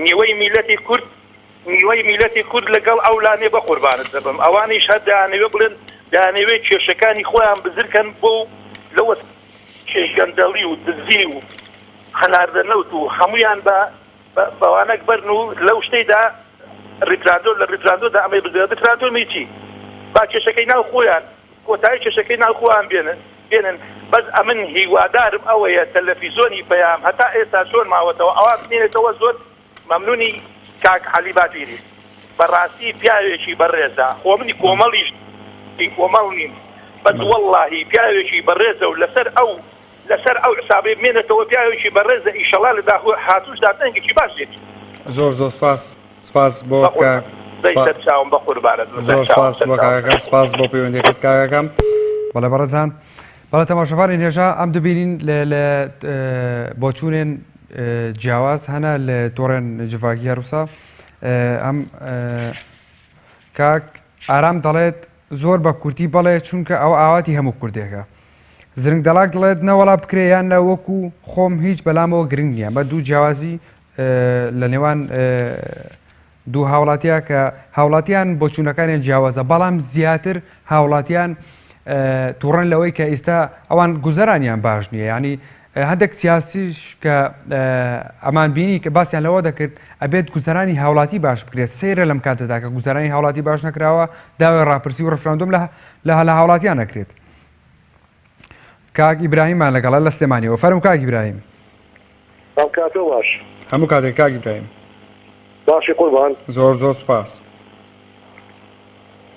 نیوەی میلەتی کورد لەگەڵ ئەولانێ بە قوربانت دەبم ئەوانیش هەر دایانەوێ بڵێن دایانەوێت کێشەکانی خۆیان بزرکەن بۆ لەوە کێشگەندەڵی و دزی و هەناردەنەوت و هەمویان بەوانەک بەرن و لەو شتەیدا لە ڕیفراندۆدا ئەمەی بزرە ڕیفراندۆمی چی با کێشەکەی ناو خۆیان کۆتایی کێشەکەی ناو خۆیان بێنن بەس ئەمن هیوادارم ئەوەیە تەلەڤیزۆنی پەیام هەتا ئێستا چۆن ماوەتەوە ئەوان بنێنێتەوە زۆر مەمنونی کاک حەلی باتویری بەڕاستی پیاوێکی بەڕێزە خۆ منی کۆمەڵیش کۆمەڵ نیم بەس وەڵڵاهی پیاوێکی بەڕێزە و لەسەر ئەو حسابێ بمێنێتەوە پیاوێکی بەڕێزە ئیشەڵا لە هاتووشدا دەنگێکی باشێتی
زۆر سپاس بۆ
چاوم بە قوربانت
زۆر سپاس بۆ کاکەکەم سپاس بۆ پەیوەندیەکەت کاکەکەم بەڵێ بەڕێزان بەڵێ تەماشەفانی نێژا ئەم دەبینین لە بۆچوونێن جیاواز هەنا لە تۆڕێن جڤاگی هەروسا ئەم کاک ئارام دەڵێت زۆر بە کورتی بەڵێ چونکە ئەو ئاواتی هەموو کوردێکە زرنگ دەڵاک دەڵێت نەوەڵا بکرێ یان لە وەکو خۆم هیچ بەلامەوە گرنگ نییە بە دوو جیاوازی لە نێوان دوو هاوڵاتیە کە هاوڵاتیان بۆ چوونەکانیان جیاوازە بەڵام زیاتر هاوڵاتیان تووڕێن لەوەی کە ئێستا ئەوان گوزەرانیان باش نییە ینی هەندێک سیاسیش کە ئەمان بینی کە باسییان لەوە دەکرد ئەبێت گوزەرانی هاوڵاتی باش بکرێت سەیرە لەم کاتەدا کە گوزەرانی هاوڵاتی باش نەکراوە داوای ڕاپرسی و ڕفراندۆم لە هاوڵاتیان نەکرێت کاک ئیبراهیممان لەگەڵا لە سلێمانیەوە فەرموو کاک ئیبراهیم
کاتۆ باش
هەموو کاتێک کاک ئیبراهیم
باشی قوربان
زۆر سپاس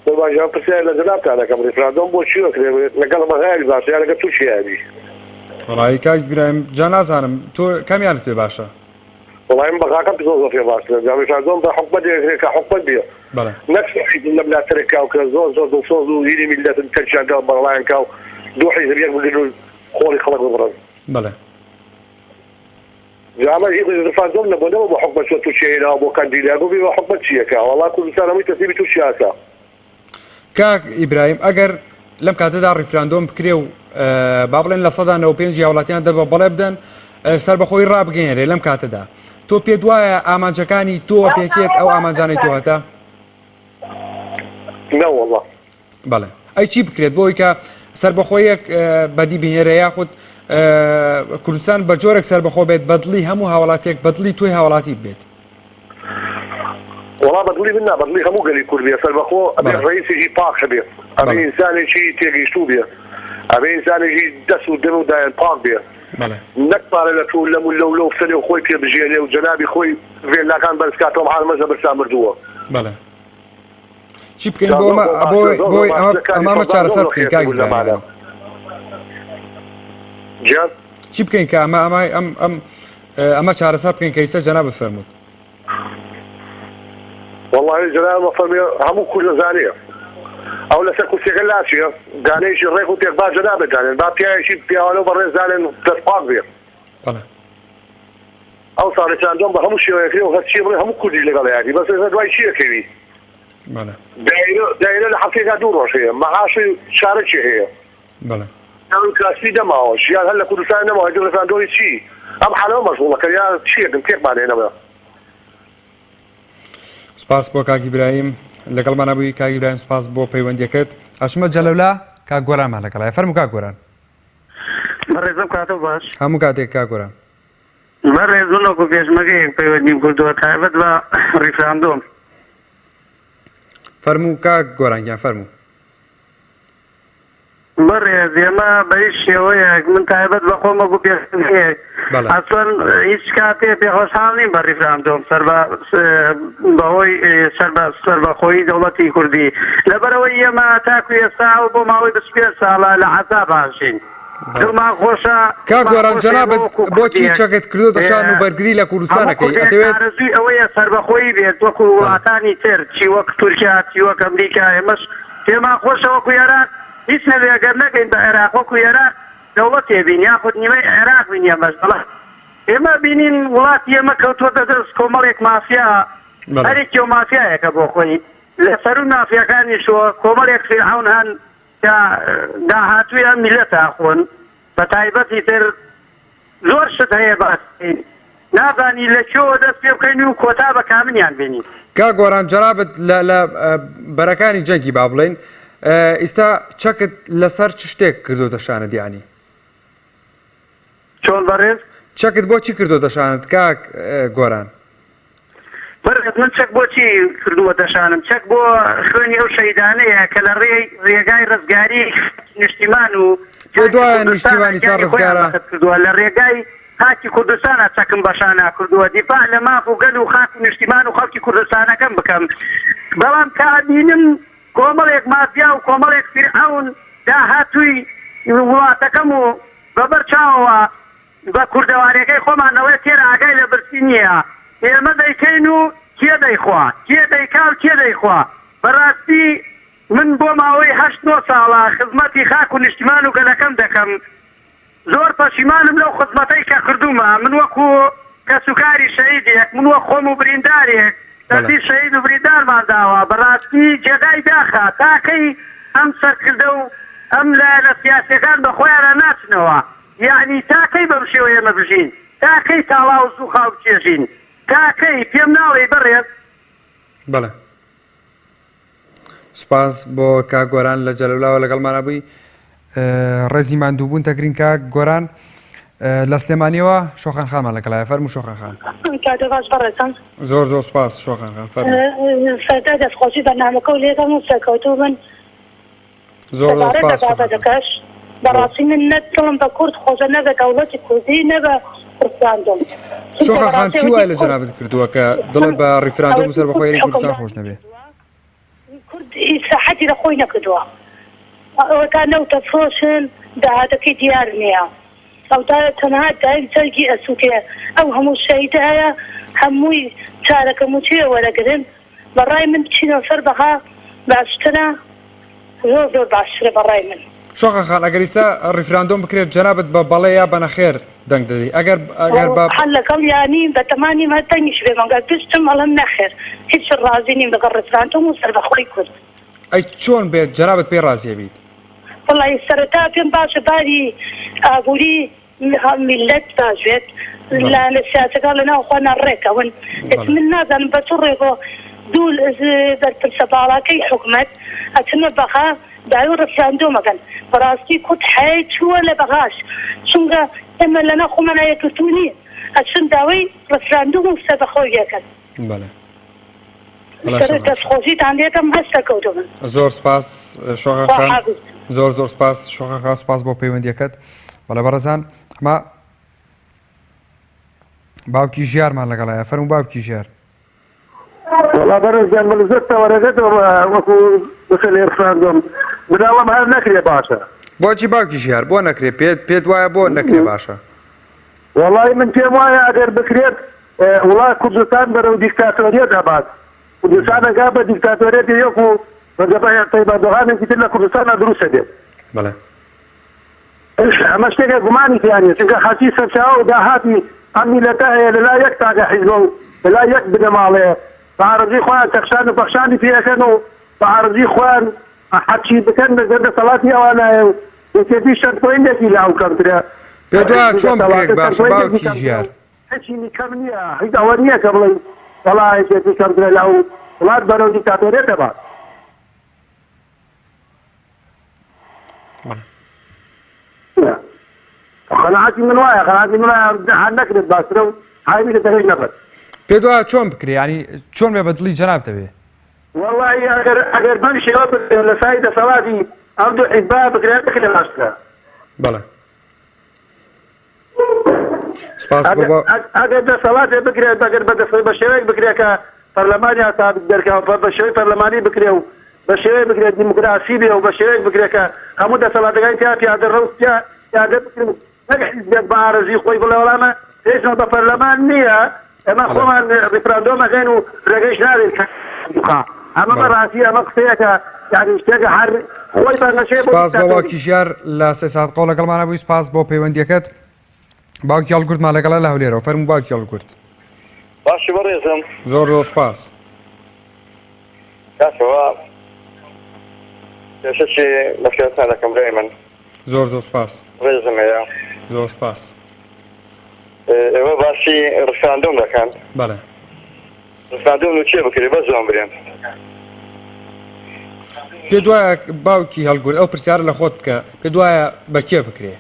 قوربان پرسیار لە جەنابتانەکەم ڕیفراندۆم بۆ چی وەکرێت لەگەڵ مەغایری باشە یا لەگەڵ تووشیابی
وڵی کاک ئیبراهیم جا نازانم تۆ کامیانت پێ باشە
وڵی من بەغاکەم زۆر پێ باشە جا ڕیفراندۆم بە حکومەت دەکرێت کە حکومەت بێ نەک لە ملاتەرێکا و کە زۆر دڵسۆز و هیری میلەتن تەنشیانکە و بەڵایانکە و دوو حیزب یەک بگرن و خۆڵی خەڵک ببڕن
بەڵێ
جامە ڕیفراندۆم نەبوونەوە بۆ حکومەت چۆ تووشیێنەوە بۆ کاندیدا بوو بێ بە حکومەت چیەکە وەڵا کوردستان هەمووی تەسلیمی تووشیاسە
کاک ئیبراهیم ئەگەر لەم کاتەدا ڕیفراندۆم بکرێ و با بڵێن لە 95 وڵاتیان دەبە بەڵێ بدەن سەربەخۆی ڕابگەێنرێ لەم کاتەدا تۆ پێ دوایە ئامانجەکانی تۆ پێکێت ئەو ئامانجانەی تۆ هەتا
نەوەڵڵا
بەڵێ ئەی چی بکرێت بۆی کە سەربەخۆیەک بەدی بهێنرە یاخود کوردستان بە جۆرێک سەربەخۆ بێت بەدڵی هەموو هاوڵاتێک بەدڵی توی هاوڵاتی بێت
وڵا بەدڵی من بەدڵی هەموو گەلی کورد بێ سەربەخۆ ئەبێ ڕئیسێکی پاک هەبێ ئەبێ ئینسانێکی تێگەیشتوو بێ ئەبێ ئینسانێکی دەست و دەم و دایان پاک بێ نەکپارە لە تو لەو فەرێ و خۆی پێ بژێنێ و جەنابی خۆی وێنلاکان بەرزکاتەوە حالمەزە بەرسان مردووە
چی بکەین بۆی ئەمامە چارەسەر بکەین کاک ئیبراهیم چی بکەین کە ئەمە چارەسەر بکەین کە ئێستا جەنابەت فەرمووت
والله جلال وفرمي همو كل زانية او لسه كرسي غلاشية قانيش الريخ وتيك با جنابه قاني با بيها يشي بيها ولو برين زانين تسباق بيه
بله
او صار عندهم بهمو شيء يكفي وهالشيء همو كل اللي قال يعني بس اذا دواي شيء كبير
بله
دايره الحقيقه دور شيء معاش شارك هي
بله
كانوا كاسي دماوش يعني هلا كل سنه ما يدور عندهم شيء ام حاله مشغوله كان شيء كثير بعدين انا
سپاس بۆ کاک ئیبراهیم لەگەڵمان نەبووی کاک ئیبراهیم سپاس بۆ پەیوەندیەکەت ئەشمە جەلەولا کاک گۆرانمان لەگەڵایە فەرموو کاک گۆران
بەڕێزم کاتە باش
هەموو کاتێک کاک گۆران
بەڕێز وەکو پێشمەگەیەک پەیوەندیم کردووە تایبەت بە ڕیفراندۆم
فەرموو کاک گۆرانگیان فەرموو
بەڕێز ئێمە بە هیچ شێوەیەک من تایبەت بە خۆم وەکو پێشمەگەیەک ئەسڵەن هیچ کاتێ پێخۆشحاڵ نیم بە ڕیفراندۆم بەهۆی سەربەخۆیی دەوڵەتی کوردی لەبەرەوەی ئێمە تاکو ئێستا و بۆ ماوەی 25 ساڵە لە عەزاب هاشین دڵمان خۆشە
کاک گۆران جەنابەت بۆچی چەکت کردۆتە شان و بەرگری لە کوردستانەکەی ئەتەوێت
ئارەزووی ئەوەیە سەربەخۆیی بێت وەکو وڵاتانی تر چی وەک تورکیا چی وەک ئەمریکا ئێمەش پێمان خۆشە وەکو ئێران هیچ نەوێگەر نەکەین بە عێراق وەکو ئێران دەوڵەت تێبین یاخود نیمەی عێراق بین ئێمەش بەڵام ئێمە بینین وڵاتی ئێمە کەوتووەتە دەست کۆمەڵێک مافیا هەرێکی و مافیایەکە بۆ خۆی لە سەر و نافیەکانیشەوە کۆمەڵێک فیرعەون هەن کە داهاتووی ئەم میلەتە خۆن بە تایبەتی تر زۆر شت هەیە باسین نازانی لەکوێوە دەست پێ بکەین و کۆتا بە کامنیان بینین
کاک گۆران جەنابەت لە بەرەکانی جەنگی با بڵێن ئێستا چەکت لەسەر چ شتێک کردۆتە شانت یانی
چۆن بەڕێز
چەکت بۆچی کردۆتە شانت کاک گۆران
بەڕێز من چەک بۆچی کردووەتە شانم چەک بۆ خوێنی ئەو شەیدانەیە کە لە ڕێگای ڕزگاری نیشتیمان و
دوایە نیشتیمانی سا ڕزگارە
کردووە لە ڕێگای خاکی کوردستانە چەکم بەشانە کردووە دیفاع لە ماف و گەل و خاکی نیشتیمان و خەڵکی کوردستانەکەم بکەم بەڵام کابینم کۆمەڵێک مافیا و کۆمەڵێک فیرعەون داهاتووی وڵاتەکەم و بەبەر چاوەوە بە کوردەوارەکەی خۆمانەوەی تێرە ئاگای لە برسی نییە ئێمە دەیکەین و کێ دەیخوا کێ دەیکا و کێ دەیخوا بەڕاستی من بۆ ماوەی 8 ساڵە خزمەتی خاک و نیشتیمان و گەلەکەم دەکەم زۆر پەشیمانم لەو خزمەتەی کە کردومە من وەکو کەسوکاری شەهیدێک من وەک خۆم و بریندارێک دەردی شەهید و بریندارمان داوە بەڕاستی جێگای داخە تاکەی ئەم سەرکردە و ئەم لە سیاسەکان بە خۆیانە ناچنەوە یعنی تاکەی بەم شێوەیە ئێمە بژین تاکەی تاڵا و زوو خاو بچێژین تاکەی پێم ناڵێ بەڕێز
بەڵێ سپاس بۆ کاک گۆران لە جەلەولاوە لەگەڵمانە بووی ڕێزی ماندووبوون تەگرین کاک گۆران لە سلێمانیەوە شۆخان خانمان لەگەڵایە فەرموو شۆخان خان
کاتەباش بەڕێزم
زۆر زۆر سپاس شۆخان خان فەرموو
سەردا دەستخۆشی بەرنامەکە و لێدەم و سەرکەوتوو من
زۆر زۆر سپاس
دەکەش بەڕاستی من نەدڵم بە کورد خۆشە نە بە دەوڵەتی کوردی نە بە ڕیفراندۆم
شۆخان خان چی وای لە جەنابەت کردووە کە دڵت بە ڕیفراندۆم و سەربەخۆیی کوردستان خۆش نەبێ
کورد ئیساحەتی لە خۆی نەکردووە ئەوەکە نەوتە فرۆشن داهاتەکەی دیار نییە ئەودا تەنها دایم سەرگی ئەسووتێ ئەو هەموو شەهیدە هەیە هەمووی چارەکە موچێ وەرەگرن بەڕای من بچینەوە سەر بەها باشترە زۆر زۆر باشترە بەڕای من
شۆخان خان ئەگەر ئێستا ڕیفراندۆم بکرێت جەنابەت بە بەڵێ یا بە نەخێر دەنگ دەدەی ئەگەر بە
حەل لەگەڵ یانی بە تەمانی مەدەنگیش بێ مەگەر پشتم ئەڵەم نەخێر هیچ ڕازی نیم لەگەڵ ڕیفراندۆم و سەربەخۆی کورد
ئەی چۆن بێت جەنابەت پێی ڕازیە بیت
وڵی سەرەتا پێم باشە باری ئابووری میلەت باشێت لە سیاسەکە لە ناوخوا ناڕێکەون من نازانم بە چ ڕێگۆ دوو بەرپرسە باڵاکەی حکومەت ئەچنە بەخا داوی ڕیفراندۆمەکەن بەڕاستی کورد حەیە چووە لە بەغاش چونکە ئێمە لەنا خۆمانە یەکگرتوو نییە ئەچن داوای ڕیفراندۆم و سەربەخۆی دەکەن دەستخۆشیتان دێتم هەست دەکەوتم
زۆر سپاس شۆخان خان زۆر زۆر سپاس شۆخان خان سپاس بۆ پەیوەندیەکەت بەڵێ بەڕێزان ئەمە باوکی ژیارمان لەگەڵایە فەرموو باوکی ژیار
والله بەڕێزیان من زۆر تەوەرەگەتەوە وەکو بخێ ڕیفراندۆم بناوەم هەر نەکرێ باشە
بۆچی باوکی ژیار بۆ نەکرێ پێت وایە بۆ نەکرێ باشە
وڵی من پێم وایە ئەگەر بکرێت وڵات کوردستان بەرەو دیکتاتۆریە دەبات کوردستانەکە بە دیکتاتۆریەتی یەک و بەگەبای تایبەتوانێکی تر لە کوردستانە دروستە بێت
بەڵێ
ئەمە شتێکە گومانی تیانە چونکە خەسی سەرچاوە و داهاتی ئەم میلەتە هەیە لەلای یەک تاگە حیزبە و لەلای یەک بنەماڵەیە بە عەرزی خۆیان تەخشان و بەخشانی پێەکەن و بە عەرزی خۆیان حەچی بکەن لەسەر دەسەڵاتی ئەوانایە و یەکێتی شەرت پۆینتێکی لاو کەمترە
پێ دوایە چۆن بکرێت باشە باوکی ژیار
هیچی کەم نییە هیچ ئەوە نییە کە بڵێ وەڵا یەکێتی کەمترە لاو وڵات بەرەو دیکتاتۆریەت دەبات خەناعەتی من وایە خەناعەتی من وایە هەر نەکرێت باشترە و هاوی لە دەرێک نەبێت
پێ دوایە چۆن بکرێ ینی چۆن بێ بەدڵی جەناب دەبێ
والله ئەگەر بەم شێوە بکرێت لە سای دەسەڵاتی ئەم دوو حیزبا بکرێت بکرێت باشترە
بەڵێ سپاس
ئەگەر دەسەڵاتێ بکرێت بەگەر بە شێوەیەک بکرێت کە پەرلەمانی ثابت دەرکەوە بە شێوەی پەرلەمانی بکرێ و بە شێوەیە بکرێت دیموکراسی بێ و بە شێوەیەک بکرێت کە هەموو دەسەڵاتەکانی تیا پیادە ڕەوستیا پیادە بکرێت نەک حیزبێت بە عەرزی خۆی بڵێ وەڵامە هیچمان بە پەرلەمان نییە ئەمە خۆمان ڕیفراندۆمەکەین و ڕێگەیش نادێت ئەمە بەڕاستی ئەمە قسەیەکە یعنی شتێکە هەر خۆی بەنەشێ
سپاس بۆ باوکی ژیار لە 3 ساعت قەڵ لەگەڵمانە بووی سپاس بۆ پەیوەندیەکەت باوکی هەڵگورتمان لەگەڵا لە هەولێرەوە فەرموو باوکی هەڵگورت
باشی بەڕێزم
زۆر زۆر سپاس
کاتەوە پێشەکی بەخێرتان دەکەم برای من
زۆر زۆر سپاس
ڕێزم هەیە
زۆر سپاس
ئێوە باسی ڕفراندۆم دەکەن
بەڵێ
ڕفراندۆم و چێ بکرێ بە زۆم برێن
پێ دوایە باوکی هەڵگورت ئەو پرسیارە لە خۆت بکە پێ دوایە بە کێ بکرێ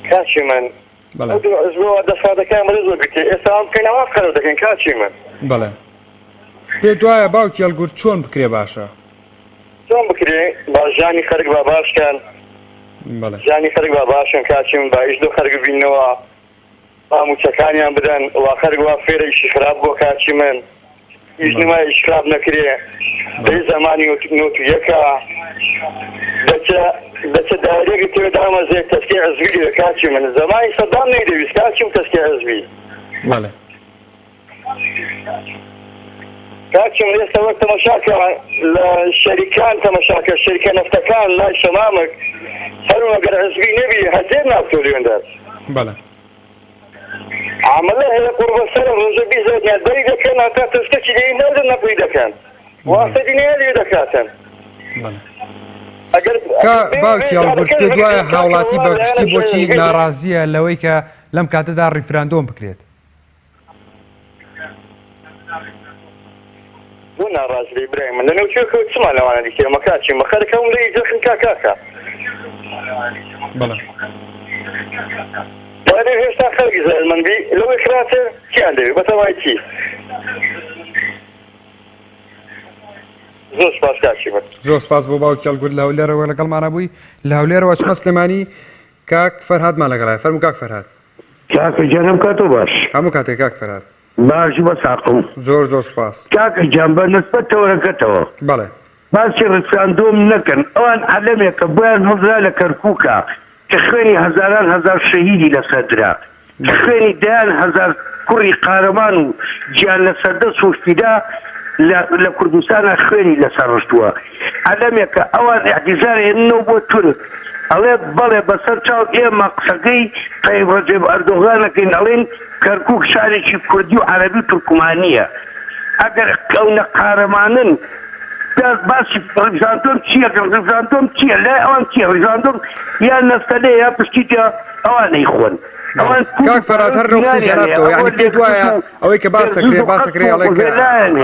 کاچی من دەسەڵاتەکان بەرز زۆر بکرێ ئێستا ئەم بکەینەوە قەرەو دەکەین کاچی من
بەڵێ پێ دوایە باوکی هەڵگورت چۆن بکرێ باشە
چۆن بکرێ با ژانی خەرک با باشکەن ژانی خەرک با باشن کاچی من با هیچ دو خەرک بینەوە با موچەکانیان بدەن وا خەرک وا فێرەیشی خراپ بۆ کاچی من هیچ نمایش خراپ نەکرێ بەی زەمانی نۆت و یەکە دەچە دارێکی تێ دامەزێت تەسکێ حزبی لە کاچی من زەمانی سەدام نەیدەویست کاچیم تەسکێ حزبی
بەڵێ
کاچیم ئێستا وەک تەماشاکە لە شەریکان تەماشاکە شەریکە نەفتەکان لای شەمامک هەرو ئەگەر حزبی نەبی هەدێر ناوتۆریێندەر
بەڵێ
عملە هەیە قوربەسەرە ڕۆژە بیزەدیان دەری دەکەن هەتا تەستەکی لێی نەردن نەپوی دەکەن واسەدی نەیە لێ دەکاتن
باوکی هەڵگورت پێ دوایە هاوڵاتی بەگشتی بۆچی ناڕازیە لەوەی کە لەم کاتەدا ڕیفراندۆم بکرێت
بۆ ناڕازی لێ برای من لەنێوچێکە چمان لەوانە دیکە ئەمە کاچی مەخەرەکەم لێ جەخن کاکاکە
بەڵێ
وادێ هێشتا خەڵکی زەرمەندی لەوەی خراتە چیان دەوێت بەتەوای چی زۆر سپاس کاچی من
زۆر سپاس بۆ باوکی هەڵگورت لە هەولێرەوە لەگەڵمانە بووی لە هەولێرەوە چمە سلێمانی کاک فەرهادمان لەگەڵایە فەرموو کاک فەرهاد
کاکە جانم کاتۆ باش
هەموو کاتێک کاک فەرهاد
باشی بە ساقم
زۆر زۆر سپاس
کاکە جان بە نسبەت تەوەرەکەتەوە
بەڵێ
باسی ڕفراندۆم نەکەن ئەوان عەلەمێکە بۆیان هەڵدرا لە کەرکووکە کە خوێنی هەزاران هەزار شەهیدی لەسەردرا خوێنی دایان هەزار کوڕی قارەمان و گیان لەسەردەست و فیدا لە کوردستانە خوێنی لەسەر ڕشتووە عەلەمێکە ئەوان اعتیزارێنەوە بۆ تورک ئەڵێ بەڵێ بەسەر چاو ئێمە قسەکەی تەیب ڕەجەب ئەردۆغانەکەین ئەڵێن کەرکووک شارێکی کوردی و عەرەبی تورکمانیە ئەگەر ئەوە قارەمانن باسی ڕیفراندۆم چییە ڕیفراندۆم چییە لای ئەوان چییە ڕیفراندۆم یان نەستەلێ یا پشتیتە ئەوانەی خۆن
کاک فەرهاد هەر ڕۆکسی جەنابتەوە یعنی پێ دوایە ئەوەی کە باسەکرێ ئەڵێ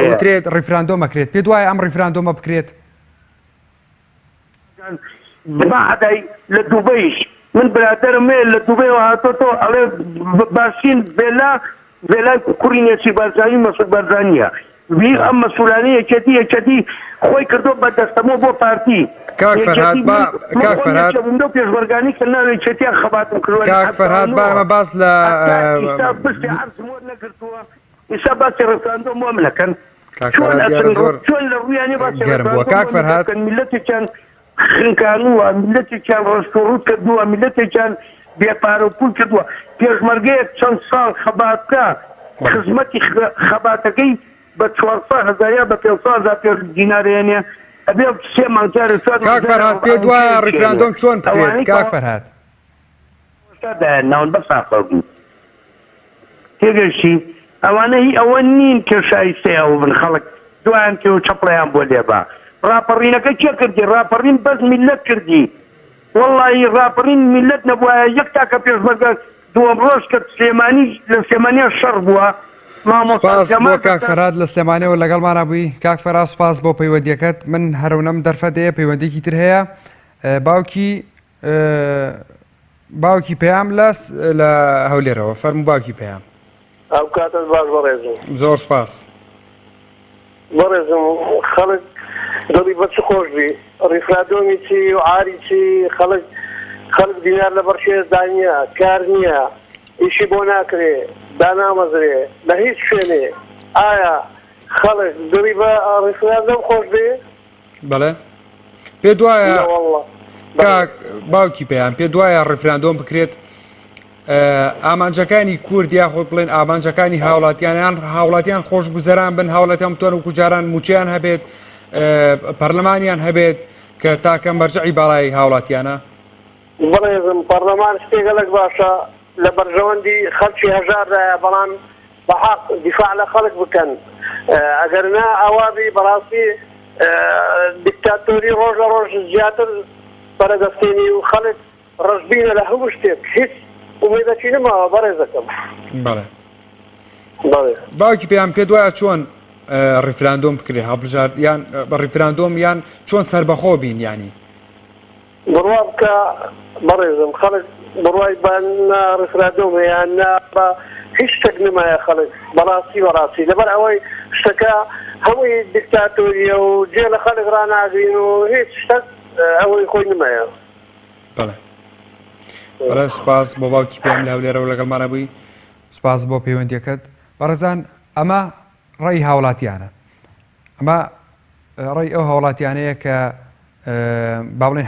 ئەوترێت ڕیفراندۆمەکرێت پێ دوایە ئەم ڕیفراندۆمە بکرێت
بەعدای لە دووبەیش من برادرم لە دووبەیەوە هاتۆتۆ ئەڵێ باشین بێلای کوڕی نێچی بارزانی مەسعود بارزانیە ئەم مەسئولانەیە یەکێتی خۆی کردو بە دەستەمەوە بۆ پارتی
کاک فەرهاد کاک فەرهاد
پێشبەرگانی کە ناوێت چێتیان خەباتم کردووە
کاک فەرهاد با ئەمە باس لە
پشتی عەرزمۆر نەگرتووە ئێستا باسی ڕفراندۆم وام نەکەن
کاک فەرهاد دیارە زۆر
چۆن لە ڕوویانی باسی
گەرم بووە کاک فەرهاد
میلەتێکیان خنکانووە میلەتێکیان ڕۆژتۆڕوت کردووە میلەتێکیان بێپارە و پول کردووە پێشمەرگەیەک چەند ساڵ خەباتکە
خزمەتی خەباتەکەی بە 400,000 یا بە 500,000 دینارێنێ ئەبێ 3 مانگجارە
کاک فەرهاد پێ دوایە ڕیفراندۆم چۆن بکرێت کاک فەرهاد
ناون بەساقی تێگەشتی ئەوانە هی ئەوە نین کە شایستەیە بن خەڵک دوایان کە و چەپڵیان بۆ لێبا ڕاپەڕینەکە چێ کردی ڕاپەڕین بەس میلەت کردی وەڵڵی ڕاپەڕین میلەت نەبووە یەک تاکە پێشمەرگە دووەم ڕۆژ کە سلێمانی لە سلێمانیە شەڕ بووە
سپاس بۆ کاک فەرهاد لە سلێمانیەوە لەگەڵمانە بووی کاک فەرهاد سپاس بۆ پەیوەندیەکەت من هەرەونەم دەرفەتەیە پەیوەندێکی تر هەیە باوکی پێیام لە هەولێرەوە فەرموو باوکی پێیام
ئەو کاتت باش بەڕێزم
زۆر سپاس
بەڕێزم خەڵک دڵی بە چ خۆش بی ڕیفرادۆمی چی و عاری چی خەڵک دینار لە بەرشێزدا نییە کار نییە ئیشی بۆ ناکرێ دانامەزرێ لە هیچ شوێنێ ئایا خەڵک دڵی بە ڕیفرادۆم خۆش بێ؟
بەڵێ پێ دوایە باوکی پێیان پێ دوایە ڕیفراندۆم بکرێت ئامانجەکانی کورد یاخۆ بڵێن ئامانجەکانی هاوڵاتیان خۆش گوزەران بن هاوڵاتیان بتوانن و کوجاران موچیان هەبێت پەرلەمانیان هەبێت کە تاکە مەرجعی باڵای هاوڵاتیانە
بەڵێزم پەرلەمان شتێگەلک باشە لە بەرژەوەندی خەڵکی هەژاردایە بەڵام بە حەق دیفاع لە خەڵک بکەن ئەگەرنا ئەوابی بەڕاستی دیکتاتۆری ڕۆژ لە ڕۆژ زیاتر بەرەدەستێنی و خەڵک ڕژبینە لە هەموو شتێک هیچ ئومێدەچی نماوە بەڕێزەکەم
بەڵێ باوکی پێیان پێ دوایە چۆن ڕیفراندۆم بکرێ هەڵبژار یان بە ڕیفراندۆم یان چۆن سەربەخۆ بین ینی
بڕوا بکە بەڕێزم خەڵک بڕوای بە ڕیفراندۆمە یان بە هیچ شتێک نمایە خەڵک بەڕاستی لەبەر ئەوەی شتەکە هەمووی دیکتاتۆریە و جێ لە خەڵک ڕناگرین و هیچ شتێک ئەوەی خۆی نمایە
بەڵێ سپاس بۆ باوکی پێم لە هەولێرەوە لەگەڵمانە بووی سپاس بۆ پەیوەندیەکەت بەڕێزان ئەمە ڕێی هاوڵاتیانە ئەمە ڕێی ئەو هاوڵاتیانەیە کە با بڵێن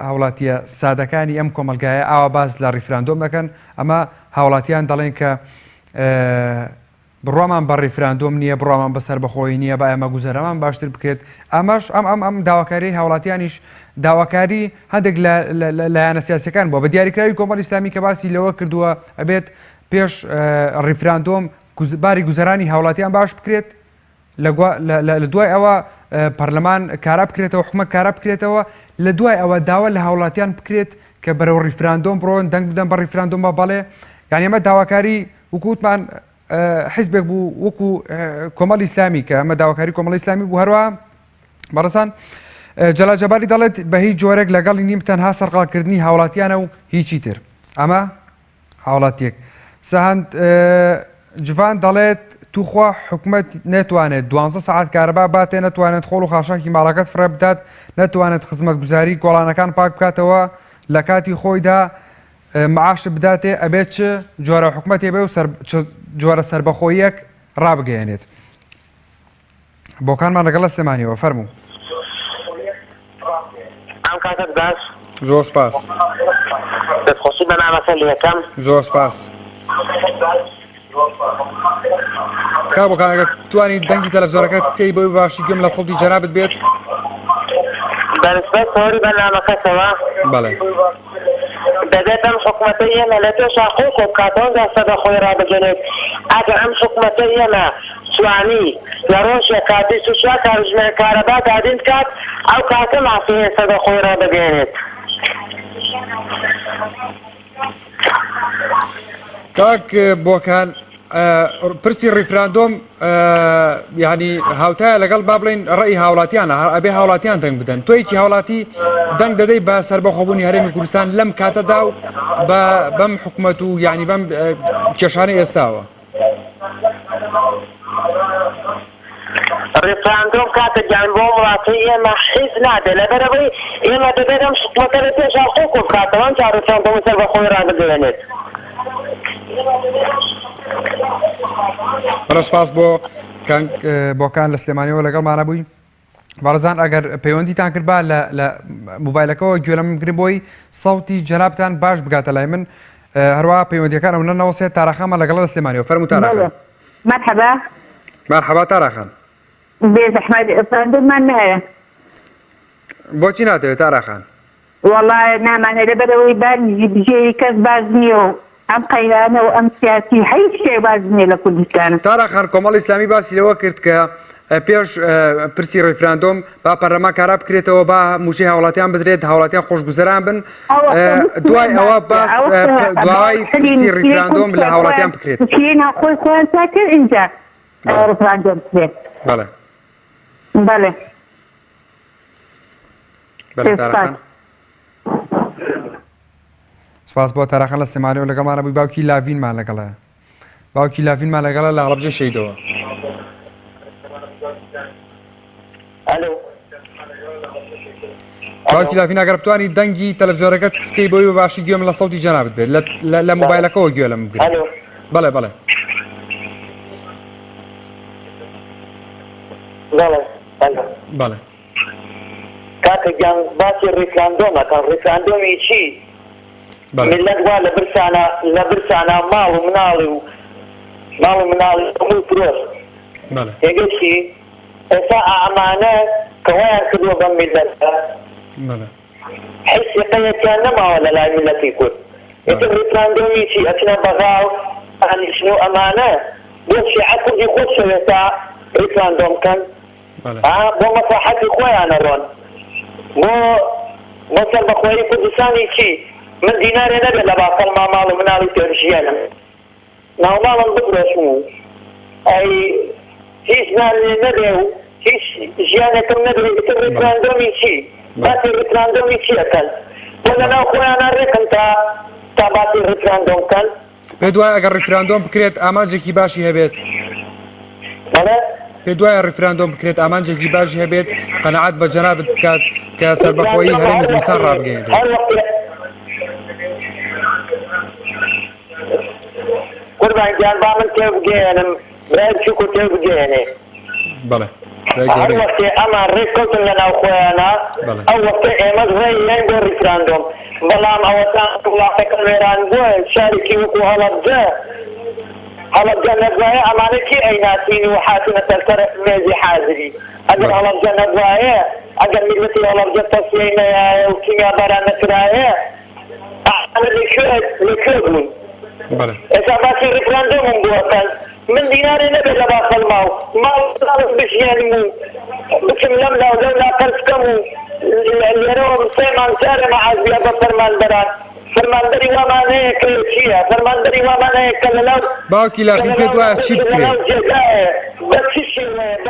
هاوڵاتیە سادەکانی ئەم کۆمەلگایە ئاوا باز لە ڕیفراندۆم دەکەن ئەمە هاوڵاتیان دەڵێن کە بڕوامان بە ڕیفراندۆم نییە بڕوامان بەسەر بەخۆی نییە با ئەمە گوزەرەمان باشتر بکرێت ئەمەش ئەم داواکاری هاوڵاتیانیش داواکاری هەندێک لایەنە سیاسەکان بووە بە دیاریکراوی کۆمەڵی ئیسلامی کە باسی لەوە کردووە ئەبێت پێش ڕیفراندۆم باری گوزەرانی هاوڵاتیان باش بکرێت لە دوای ئەوە پەرلەمان کارا بکرێتەوە حکومەت کارا بکرێتەوە لە دوای ئەوە داوا لە هاوڵاتیان بکرێت کە بەرەو ڕیفراندۆم بڕۆن دەنگ بدەن بە ڕیفراندۆم بە بەڵێ یعنی ئەمە داواکاری وکووتمان حیزبێک بوو وەکو کۆمەڵی ئیسلامی کە ئەمە داواکاری کۆمەڵی ئیسلامی بوو هەروە بەڕێزان جەلال جەباری دەڵێت بە هیچ جۆرێک لەگەڵی نیم تەنها سەرقاڵکردنی هاوڵاتیانە و هیچی تر ئەمە هاوڵاتیەک سەهەند جوان دەڵێت توخوا حکومت ناتوانێت 12 ساعت کارەبا باتێ ناتوانێت خۆڵ و خاشاکی ماڵەکەت فرە بدات ناتوانێت خزمەتگوزاری گۆڵانەکان پاک بکاتەوە لە کاتی خۆیدا معاش بداتێ ئەبێت چ جۆرە حکومەتێ بێ و جۆرە سربەخۆیەک ڕابگەیەنێت بۆکانمان لەگەڵ لە سلێمانیەوە فەرموو
ئەم کاتت باش
زۆر سپاس
دەستخۆشی بە نامەکە لە یەکەم
زۆر سپاس کا بۆکانەکە توانی دەنگی تەلەڤیزۆنەکەت چی بۆی باشی گوێم لە سەڵتی جەنابەت بێت
بەنسبەت تۆری بەرنامەکەتەوە
بەڵێ
دەبێت ئەم حکومەتە ئێمە لە پێشا خۆی کۆ بکاتەوە سەربەخۆی ڕابگەنێت ئەگەر ئەم حکومەتە ئێمە توانی لە ڕۆژێ کاتی سوچیا کاژمێر کارەبا دادین کات ئەو کاتە مافیە سەربەخۆی ڕابگەنێت
کاک بۆکان پرسی ڕیفراندۆم یعنی هاوتایە لەگەڵ با بڵێن ڕێی هاوڵاتیانە ئەبێ هاوڵاتیان دەنگ بدەن تۆیکی هاوڵاتی دەنگ دەدەی بە سەربەخۆبوونی هەرێمی کوردستان لەم کاتەدا و بەم حکومەت و یعنی بەم کێشانەی ئێستاوە
ڕیفراندۆم کاتە گیان بۆ وڵاتی ئێمە حیز نادێ لەبەرەوەی ئێمە دەبێت ئەم حکومەتە لە پێشا خۆ کۆ بکاتەوە تا ڕیفراندۆم سەربەخۆی ڕابگەنێت
سپاس بۆکان لە سلێمانیەوە لەگەڵمانە بووی بەڕێزان ئەگەر پەیوەندیتان کرد با لە موبایلەکەەوە گوێ لەم گرن بۆی سەوتی جەنابتان باش بگاتە لای من هەروە پەیوەندیەکان ئەو نەوەسێت تاراخەمە لەگەڵ لە سلێمانیەوە فەرموو تاراخە
مرحبا
مرحبا تاراخان
بزحمة ريفراندوم من نهاية
بۆچی ناتەوێت تاراخان
والله نامانە لەبەرەوەی بان بژێری کەس باز نییە و ئەم قەیرانە و ئەم سیاسی هیچ شتێ باز نییە لە کوردستان.
تاراخان کۆمەڵی ئیسلامی باسی لەوە کرد کە پێش پرسی ڕیفراندۆم با پەرلەمان کارا بکرێتەوە با موژەی هاوڵاتیان بدرێت هاوڵاتیان خۆشگوزەران بن دوای ئەوە باس دوای پرسی ڕیفراندۆم لە هاوڵاتیان بکرێت
خۆی خۆیان چاکرد اینجا ڕیفراندۆم بکرێت.
بەڵێ
بەڵێ
بەڵێ تاراخان سپاس بۆ تاراخان لە سێمانەوە لەگەڵمانە بووی باوکی لاڤینمان لەگەڵە باوکی لاڤینمان لەگەڵە لە هەڵەبجە شەیدەوە. باوکی لاڤین ئەگەر بتوانی دەنگی تەلەڤیزۆنەکەت کسکەی بۆی بە باشی گوێم لە سەوتی جەنابت بێت لە مۆبایلەکەەوە گوێ لەم بگرێت. بەڵێ بەڵێ بەڵێ
کاکە گیان باسی ڕیفراندۆمەکەن ڕیفراندۆمی چی ملت وا لە برسانە ماڵ و مناڵی هەمووی فرۆشت تێگەشتی ئێستا ئامانە کە وایان کردووە بەم میلەتە حیسی قەیەتیان نەماوە لە لای میلەتی کورد ئێتر ڕیفراندۆمی چی ئەچنە بەغاو ئەهلیشن و ئەمانە بۆ شیعە کوردی خۆت شەوێتا ڕیفراندۆم بکەن بۆ مەساحەتی خۆیانە ڕۆن بۆ سەربەخۆیی کوردستانی چی من دینارێ نەبێت لە باقەڵما ماڵ و مناڵی پێشژیانم ناوماڵم بفرۆشم و ئەی هیچ نالێ نەبێ و هیچ ژیانێکم نەبێت ئێتر ڕیفراندۆمی چی باسی ڕیفراندۆمی چیەکەن بۆ لەناو خۆیانە ڕێکن تا باسی ڕیفراندۆم بکەن
پێ دوای ئەگەر ڕیفراندۆم بکرێت ئامانجێکی باشی هەبێت پێ دوایە ڕیفراندۆم بکرێت ئامانجێکی باشی هەبێت قەنەعات بە جەنابت بکات کە سەربەخۆیی هەرێمی کوردستان ڕابگەیەنێت.
قوربان گیان با من تێبگەێنم برای چووک و تێبگەێنێ
بەڵێ
هەر وەختێ ئەمان ڕێککەوتن لە ناو خۆیانە ئەو وەختە ئێمەش ڕێی نەن بۆ ڕیفراندۆم بەڵام ئەوەتان وڵاتەکە وێران بووە شارێکی وەکو هەڵەبجە نەبوایە ئەمانە کی ئەیناسین و حاتونە سەرکەر مێزی حازری ئەگەر هەڵەبجە نەبوایە ئەگەر میلەتی هەڵەبجە تەسیەی نەیایە و کیمیاباران نەکرایە ئەمە لەکوێ بوون ئێستا باسی ڕیفراندۆمم بووەکەن من دینارێ نەبێت لە باخەڵما و ماڵ بژیانم و بچم لەم لاو لەولا قەرز بکەم و لێرەوە سێ مانگجارە مەعازبیە بە فەرماندەران فەرماندەری وامانەیە کە چییە فەرماندەری وامانەیە کە لەناو
باوکی لاڤین پێ دوایە چی بکرێت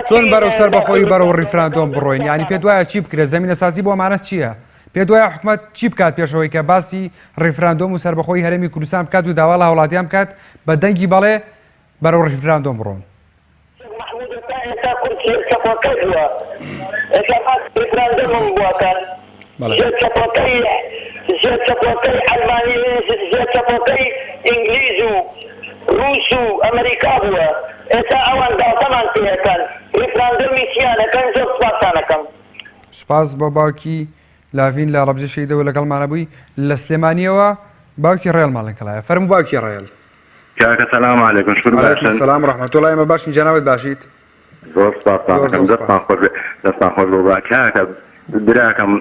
چۆن بەرەو سەربەخۆیی بەرەو ڕیفراندۆم بڕۆین یعنی پێ دوایە چی بکرێت زەمینەسازی بۆ ئەمانە چییە پێ دوایە حکومەت چی بکات پێشەوەی کە باسی ڕیفراندۆم و سەربەخۆی هەرێمی کوردستان بکات و داوا لە هاوڵاتیان بکات بە دەنگی بەڵێ بەرەو ڕیفراندۆم بڕۆن
زیاد چەپۆکەی ئەلمانی زیاد چەپۆکەی ئینگلیز و رووس و ئەمریکا بووە ئێستا ئەوان داوتەمان پێەکەن ڕیفراندۆمی چیانەکەن زۆر سوپاسانەکەم.
سوپاس بۆ باوکی لاڤین لە هەڵەبجە شەیدەوە لەگەڵمانە بووی لە سلێمانیەوە باوکی ڕێڵمان لەگەڵایە فەرموو باوکی ڕێڵ.
کاکە سەلام عەلەیکم شکر باشن.
سەلام ڕەحمەتوڵڵاهی ئێمە باشین جەنابەت باشیت.
زۆر سوپاس دەستان خۆش بۆ کاکە براکەم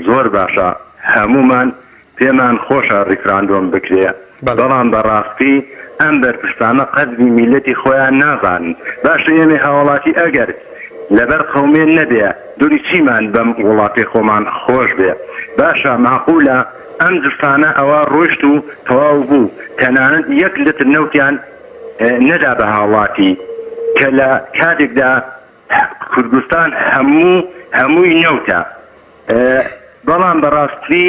زۆر باشە هەمومان پێمان خۆشە ڕیفراندۆم بکرێ بەڵام بەڕاستی ئەم بەرپرسانە قەدری میلەتی خۆیان نازانن باشە ئێمە هاوڵاتی ئەگەر لەبەر قەومێن نەبێ دووری چیمان بەم وڵاتی خۆمان خۆش بێ باشە معقولە ئەم جستانە ئەوە ڕۆشت و تەواو بوو تەنانەت یەک لتر نەوتیان نەدا بە هاوڵاتی کە لە کاتێکدا کوردستان هەمووی نەوتە بەڵام بەڕاستی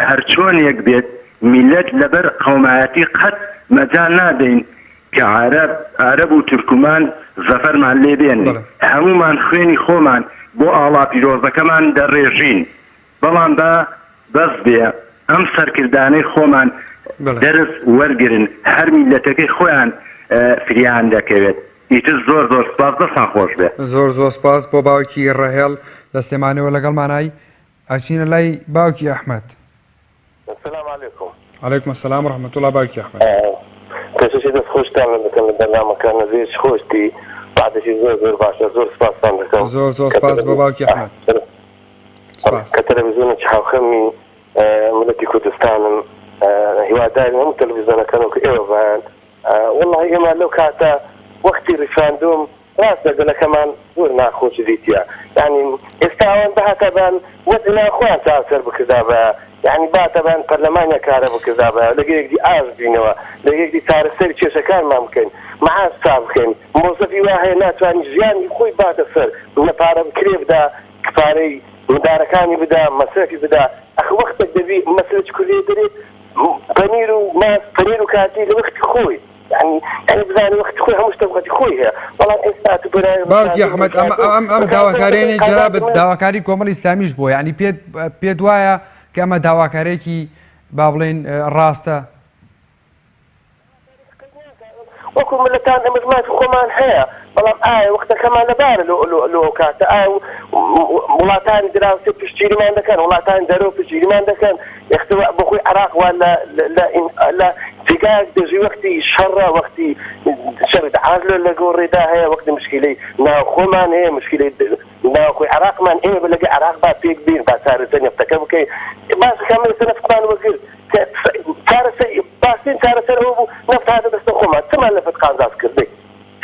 هەرچۆنێک بێت میلەت لەبەر قەومایەتی قەت مەجال نادەین کە عەرەب و تورکمان زەفەرمان لێ بێنێ هەمومان خوێنی خۆمان بۆ ئاڵا پیرۆزەکەمان دەڕێژین بەڵام بەس بێ ئەم سەرکردانەی خۆمان دەرس وەرگرن هەر میلەتەکەی خۆیان فریان دەکەوێت ئیتر زۆر زۆر سپاس دەستان خۆش بێ
زۆر سپاس بۆ باوکی ڕەهێڵ لە سلێمانیەوە لەگەڵمانای ئەچینە لای باوکی ئەحمەد.
السلام علیکم.
عەلەیکم السلام ورحمەتوڵڵاه باوکی ئەحمەد.
پێشەشی دەست خۆشتان دەکەن لە بەرنامەکان نەزێش خۆشتی بعدشی زۆر باشە زۆر سپاسان دەکەم
زۆر سپاس بۆ باوکی ئەحمەد
کە تەلەڤیزیۆنێکی هاوخەمی ملەتی کوردستانم هیواداری هەموو تەلەڤیزیۆنەکان وەکو ئێوە بەیان والله ئێمە لەو کاتە وەختی ریفراندۆم ڕاستە گەلەکەمان زۆر ناخۆش دیتیە یعنی ئێستا ئەوان بەهاتەبان وەزنا خۆیان چاوسەر بکردا بە یعنی باتەبان پەرلەمانیا کارە بکردا بە لەگەیەکدی ئاش بینەوە لەگەیەکدی چارەسەری کێشەکانمان بکەین مەعاش چاو بکەین مۆزەفی وا هەیە ناتوانانی ژیانی خۆی باتە سەر لە پارە بکرێ بدا پارەی مدارەکانی بدا مەسرەفی بدا ئەخ وەختێک دەبی مەسرەی کوردی دەرێت پەنیر و ماس پەنیر و کاتی لە وەختی خۆی يعني بزاني وقت خوي همش تبغى خويها والله إنسان تبغى
باوکی ئەحمەد ئەم داواکاریانی جەناب داواکاری کۆمەڵی ئیسلامیش بووە یعنی پێت وایە کە ئەمە داواکارێکی با بڵێن ڕاستە
وەکو ملەتان ئەمە زمانی خۆمان هەیە بەڵام ئایا وەختەکەمان لەبارە لۆ کاتە ئایا وڵاتانی دراوسێ پشتگیریمان دەکەن وڵاتانی دەرەوە پشتگیریمان دەکەن ئێختوا بەخۆی عراق وا لە جگاک دەژی وەختی شەڕە وەختی شەرد عادلە لەگەڵ ڕێدا هەیە وەختی مشکلەی ناوخۆمان هەیە مشکلەی ناوخۆی عراقمان ئێمە بە لەگە عراق با پێک بین با چارەسەر نێفتەکە بکەین باشەکەمە لەسەر نەفتمان وەگرت باشترین چارەسەر ئەوە بوو نەفت هاتە دەستە خۆمان چمان لەفت قازاز کردی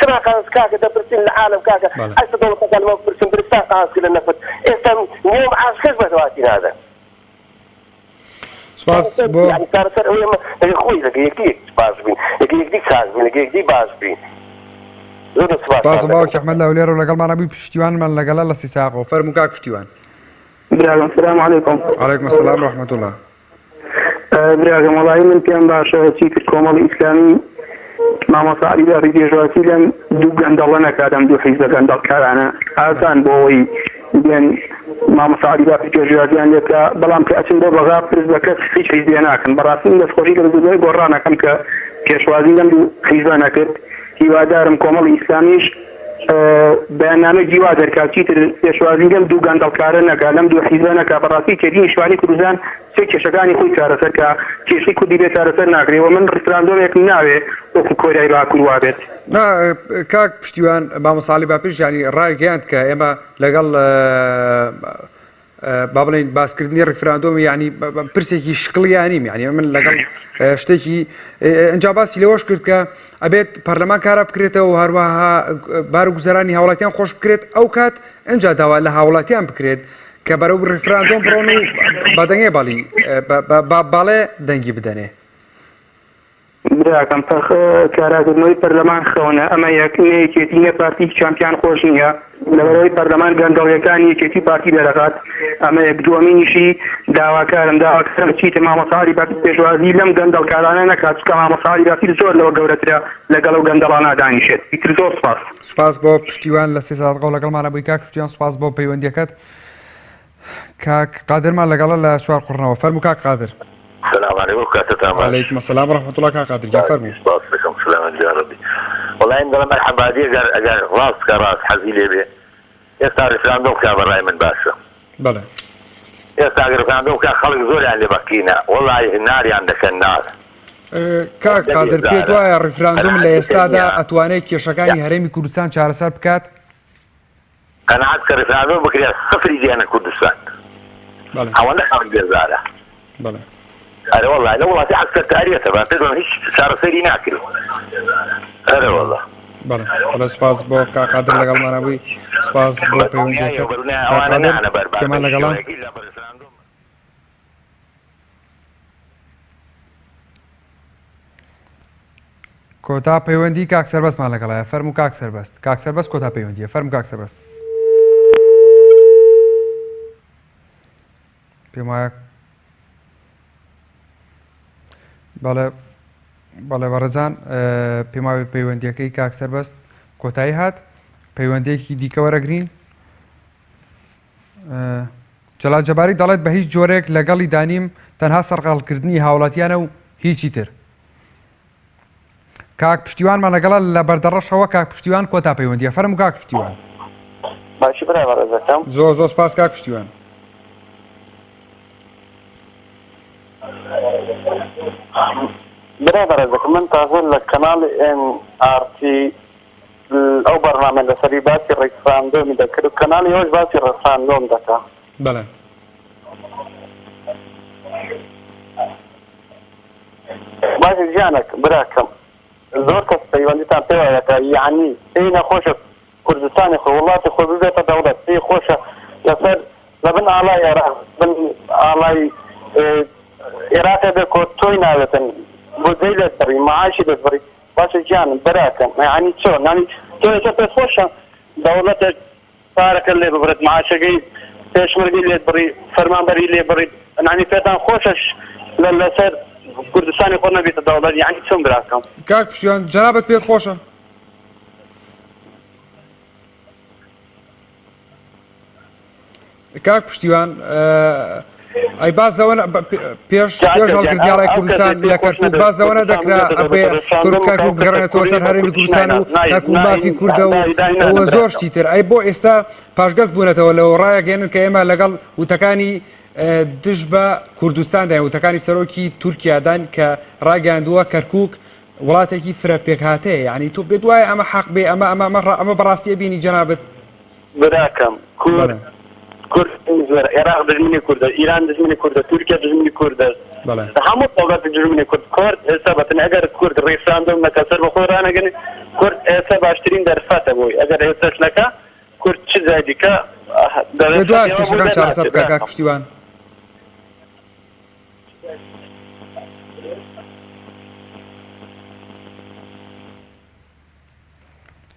چما قاز کاکە دەپرسین لە عالم کاکە ئەستا دەوڵەتەکانمە بپرسین برستان قاز کرد لە نەفت ئێستا نیوم عاشقش بەدەواتی نادەن
سپاس بۆ
چارەسەر ئەوەی ئەمە لەگە خۆی لەگە یەکدی باش بین لەگە یەکدی کاز بین لەگە یەکدی باش بین
سپاس باوکی ئەحمەد لەولێرە و لەگەڵمان بووی پشتیوانمان لەگەڵا لە سیساقەوە فەرموو کاک پشتیوان
السلام عليكم.
وعليكم السلام ورحمة الله.
براغم والله من پێم باشە چیتر کۆمەڵی ئیسلامی مامۆستا ئیداری پێشواسی لەم دوو گەندەڵە نەکاتم دوو حیزبە گەندەڵکارانە ئاسان بۆ ئەوەی بێن مامۆستا ئیداری پێشوازیان لێکا بەڵام کە ئەچن بۆ بەغا پرس بە کەس هیچ حیزبێ ناکەن بەڕاستی دەستخۆشی لە زۆربەی گۆڕانەکەم کە پێشوازی لەم دوو حیزبە نەکرد هیوادارم کۆمەڵی ئیسلامیش بەیاننامە جیوا دەرکات چیتر پێشوازی لەم دوو گەندەڵکارە نەکا لەم دوو حیزبە نەکا بەڕاستی کێدی شوانی کوردستان سێ کێشەکانی خۆی چارەسەر کە کێشەی کوردی بێ چارەسەر ناکرێەوە من ڕیفراندۆمێک ناوێ وەکو کۆریای باکوور وابێت
کاک پشتیوان مامۆستا باپیش ینی ڕایگەیاند کە ئێمە لەگەڵ با بڵێن باسکردنی ڕیفراندۆمی ینی پرسێکی شکڵیانیم ینی من لەگەڵ شتێکی ئەنجا باسی لەوەش کرد کە ئەبێت پەرلەمان کارە بکرێتەوە و هەروەها بارگوزەرانی هاوڵاتیان خۆش بکرێت ئەو کات ئەنجا داوا لە هاوڵاتیان بکرێت کە بەرەو ڕیفراندۆم بڕۆن و بەدەنگێ باڵی باڵێ دەنگی بدەنێ
براکەم کاراکردنەوەی پەرلەمان خەونە ئەمە یەکێتی نە پارتی چامپیان خۆش نییە لەبەرەوەی پەرلەمان گەندەڵیەکانی یەکێتی پارتی دەرەکات ئەمە یەک دووەمینیشی داواکارم داواکەم چیتە مامۆستا باپی پێشوازی لەم گەندەڵکارانە نەکات چکە مامۆستا باپی زۆر لەوە گەورەترە لەگەڵ ئەو گەندەڵانە دانیشێت ئیتر زۆر
سپاس بۆ پشتیوان لە سێ ساعت لەگەڵمانە بووی کاک پشتیوان سپاس بۆ پەیوەندیەکەت کاک قادرمان لەگەڵە لە شوار قوڕنەوە فەرموو کاک قادر
السلام عليكم كاتب
وعليكم السلام ورحمة الله كاك جا فرمي
بكم سلام يا ربي والله عندنا مرحبا دي اگر راس كراس حزيلي به يستار ريفراندوم كان براي من باشا
بلى
يستار ريفراندوم كان خلق زول يعني بكينا والله النار عندك النار
کاک قادر پێت وایە ڕیفراندۆم لە ئێستادا ئەتوانێت کێشەکانی هەرێمی کوردستان چارەسەر بکات
قەنەعەت کە ڕیفراندۆم بکرێت سفری دیانە کوردستان ئەوە نەخەڵک بێزارە
بەڵێ
أنا والله أنا والله أكثر تاريخ تبع تقدر هيك صار سيري ناكل أنا والله
بله سپاس بۆ کاک قادر لەگەڵمانە بووی سپاس بۆ پەیوەندیەکەت کێمان لەگەڵام کۆتا پەیوەندی کاک سەربەستمان لەگەڵایە فەرموو کاک سەربەست کاک سەربەست کۆتا پەیوەندیە فەرموو کاک سەربەست پێم وایە بەڵێ بەڕێزان پێماوی پەیوەندیەکەی کاک سەربەست کۆتایی هات پەیوەندیەکی دیکە وەرەگرین جەلال جەباری دەڵێت بە هیچ جۆرێک لەگەڵی دانیم تەنها سەرقاڵکردنی هاوڵاتیانە و هیچی تر کاک پشتیوانمان لەگەڵە لە بەردەڕەشەوە کاک پشتیوان کۆتا پەیوەندیە فەرموو کاک پشتیوان
باشی برای بەڕێزەکەم
زۆر سپاس کاک پشتیوان
درجة من تازل القناة NRT أو برنامج لسريبات الريفراندوم ذكر القناة يوجد بات الريفراندوم ذكر.
بله.
باش جانك براكم زور کس پیوندیتان پیوه که یعنی این خوش کردستان خو والله خو ببیت دولت ای خوش لسر لبن آلای عراق بن آلای عراق ده کو توی ناوتن بودیلت بری معاشی ده بری باش جان براکم يعني شو يعني توی چه خوش دولت بارك اللي ببرد معاشقي تشمر لي بري فرمان بري لي بري يعني فيتان خوشش للسر كردستان يقولنا بيت الدولة يعني شو براكم
كاك بشيان جنابت بيت خوشة كاك بشتيوان اي باز دوانا بيش هالكرديالا كردستان لا كركوك باز دوانا دكرا ابي كركوك بغرنا توسر هرمي كردستان و كاكو مافي كردا و زور شتيتر اي بو استا پاشگەز بوونەتەوە لەوە ڕایەگەێنن کە ئێمە لەگەڵ وتەکانی دژ بە کوردستاندان وتەکانی سەرۆکی تورکیادان کە ڕاگەاندووە کەرکووک وڵاتێکی فرە پێکهاتەیە یعنی تۆ بێت وایە ئەمە حەق بێ ئەمە بەڕاستیە بینی جەنابەت
براکەم كرد العراق دجمني كرد ايران دجمني كرد تركيا دجمني كرد همو طاقات دجمني كرد كرد حسابات اگر كرد ريفراندوم مكسر بخور انا جن كرد حساب اشترين در فات ابوي اگر حساب لك كرد چه زادي کا
دوا كشكان شهر سب کا پشتیوان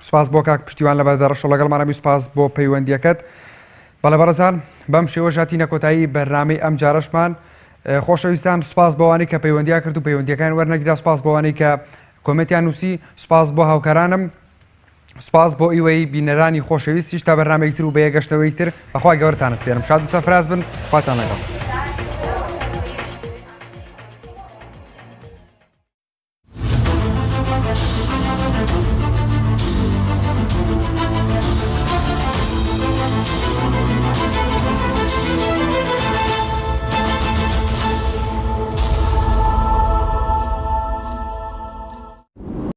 سپاس بۆ کاک پشتیوان لە بەدەڕەشە لەگەڵمانەبی سپاس بۆ پەیوەندیەکەت بەڵێ بەڕێزان بەم شێوە ژاتینە کۆتایی بەرنامەی ئەم جارەشمان خۆشەویستان سپاس بۆوانەی کە پەیوەندیا کرد و پەیوەندیەکان وەرنەگیرا سپاس بۆوانەی کە کۆمنتیان نووسی سپاس بۆ هاوکارانم سپاس بۆ ئیوەی بینەرانی خۆشەویستیش تا بەرنامەی تر و بە یەگەشتەوەی تر بەخوا گەورتان سپێرم شاد و سەفراز بن خواتان لەگەڵ